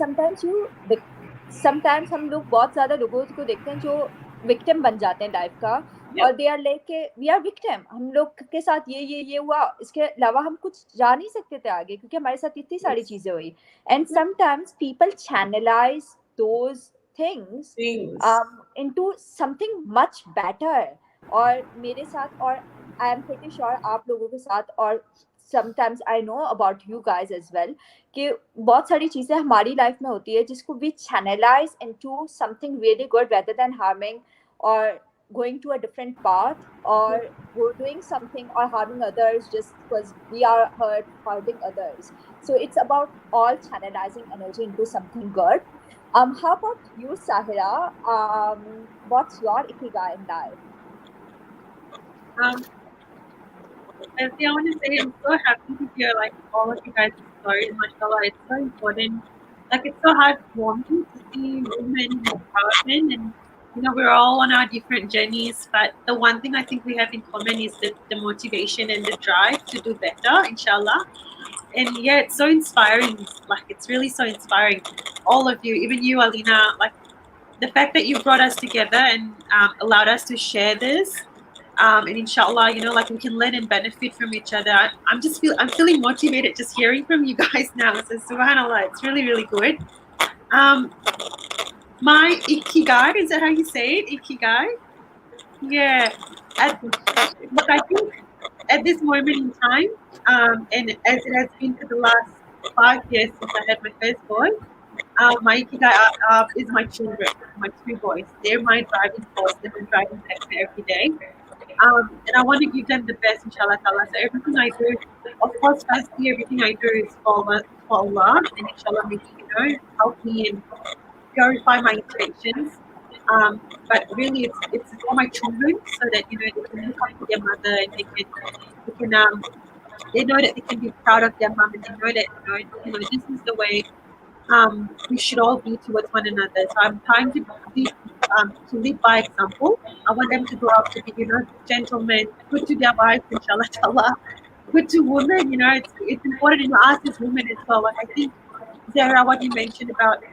समटाइम्स हम लोग बहुत ज़्यादा लोगों को देखते हैं जो विक्टिम बन जाते हैं लाइफ का. Yep. और दे आर लाइक के वी आर विक्टिम, हम लोग के साथ ये हुआ, इसके अलावा हम कुछ जा नहीं सकते थे आगे क्योंकि हमारे साथ इतनी सारी चीजें हुई. And sometimes people channelise those things Things. Into something much better. और मेरे साथ और आई एम प्रीटी श्योर आप लोगों के साथ और sometimes I know about you guys as well कि बहुत सारी चीज़ें हमारी लाइफ में होती है जिसको we channelise into something really good rather than harming or going to a different path or doing something or harming others just because we are hurting others. So it's about all channelizing energy into something good. How about you, Saheera? What's your ikigai in life? Firstly, I want to say I'm so happy to hear like all of you guys' stories. Mashallah, it's so important. Like it's so heartwarming to see women empowerment, and you know we're all on our different journeys. But the one thing I think we have in common is the motivation and the drive to do better, inshallah. And yeah, it's so inspiring. Like it's really so inspiring. All of you, even you, Alina. Like the fact that you brought us together and allowed us to share this. And inshallah, you know, like we can learn and benefit from each other. I'm feeling motivated just hearing from you guys now. So subhanallah, it's really, really good. My ikigai, is that how you say it? Ikigai? Yeah. Look, I think at this moment in time, and as it has been for the last 5 years since I had my first boy, my ikigai is my children, my two boys. They're my driving force. They're my driving factor every day. And I want to give them the best, inshallah ta'ala. So everything I do, of course, firstly, everything I do is for Allah, and inshallah, may He, you know, help me and purify my intentions. But really, it's for my children so that you know they can look up to their mother and they know that they can be proud of their mom and they know that this is the way we should all be towards one another. So I'm trying to live by example. I want them to grow up to be, you know, gentlemen, good to their wives, inshallah ta'ala, good to women. You know, it's important in us as women as well. Like I think, Zehra, what you mentioned about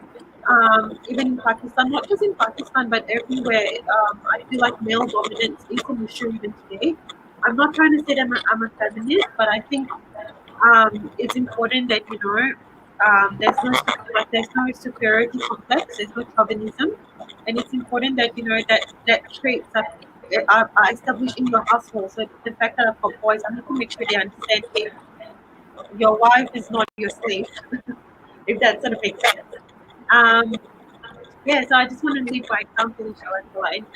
Even in Pakistan, not just in Pakistan, but everywhere, I feel like male dominance is an issue even today. I'm not trying to say that I'm a feminist, but I think it's important that there's no superiority complex, there's no chauvinism, and it's important that that traits are established in your household. So the fact that I've got boys, I need to make sure they understand, hey, your wife is not your slave, if that sort of makes sense. Um, yeah, so I just want to lead by example, inshallah. And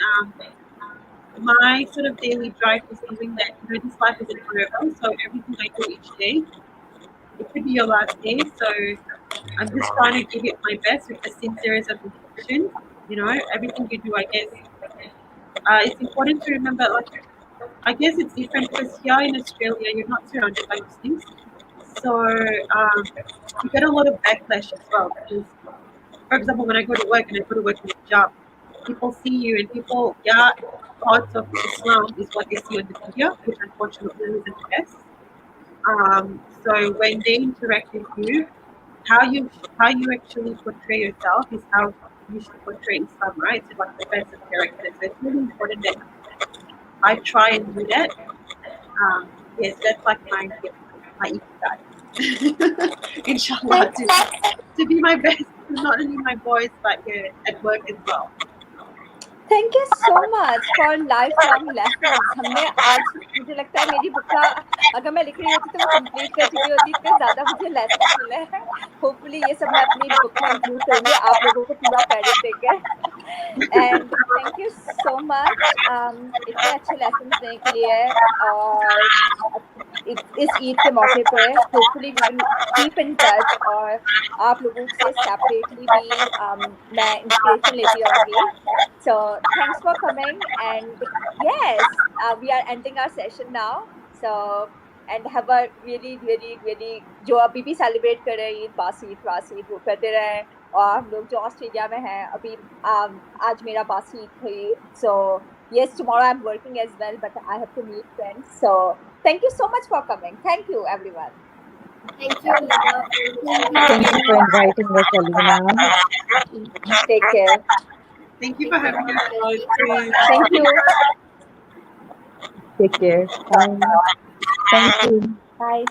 my sort of daily drive is knowing that this life isn't forever. So everything I do each day, it could be your last day. So I'm just trying to give it my best with the sincerest of intention. Everything you do, I guess, it's important to remember. Like, I guess it's different because here in Australia, you're not surrounded by Muslims, so you get a lot of backlash as well. Because, for example, when I go to work and I go to work in a job, people see you and people, yeah, parts of Islam is what they see on the media, which unfortunately isn't the best. So when they interact with you, how you how you actually portray yourself is how you should portray Islam, right? So like the best of character. So it's really important that I try and do that. Yes, that's like my Ikigai. Inshallah, Thank to be my best, not only my voice, but yeah, at work as well. Thank you so much for life long lessons. हमने आज, मुझे लगता है मेरी book का अगर मैं लिख रही होती तो वो कंप्लीट कर चुकी होती, इतने ज़्यादा मुझे लेसन्स मिले हैं। होपफुली ये सब मैं अपनी बुक में इंक्लूड करूँगी, आप लोगों को पूरा क्रेडिट देकर। And thank you so much इतने अच्छे लेसन्स देने के लिए। और इस ईद के मौके पे hopefully we will keep in touch, और आप लोगों से सेपरेटली भी मैं इंस्पिरेशन लेती रहूँगी। So thanks for coming, and yes, we are ending our session now. So and have a really जो अभी भी सेलिब्रेट कर रहे हैं ईद, बासी ईद वो करते रहे। और हम लोग जो ऑस्ट्रेलिया में हैं अभी, आज मेरा बासी ईद थी। So yes, tomorrow I'm working as well, but I have to meet friends. So thank you so much for coming. Thank you everyone. Thank you, Alina. Thank you for inviting us, Alina. Take care. Thank you for having us. Thank you. Take care. Bye. Thank you. Bye.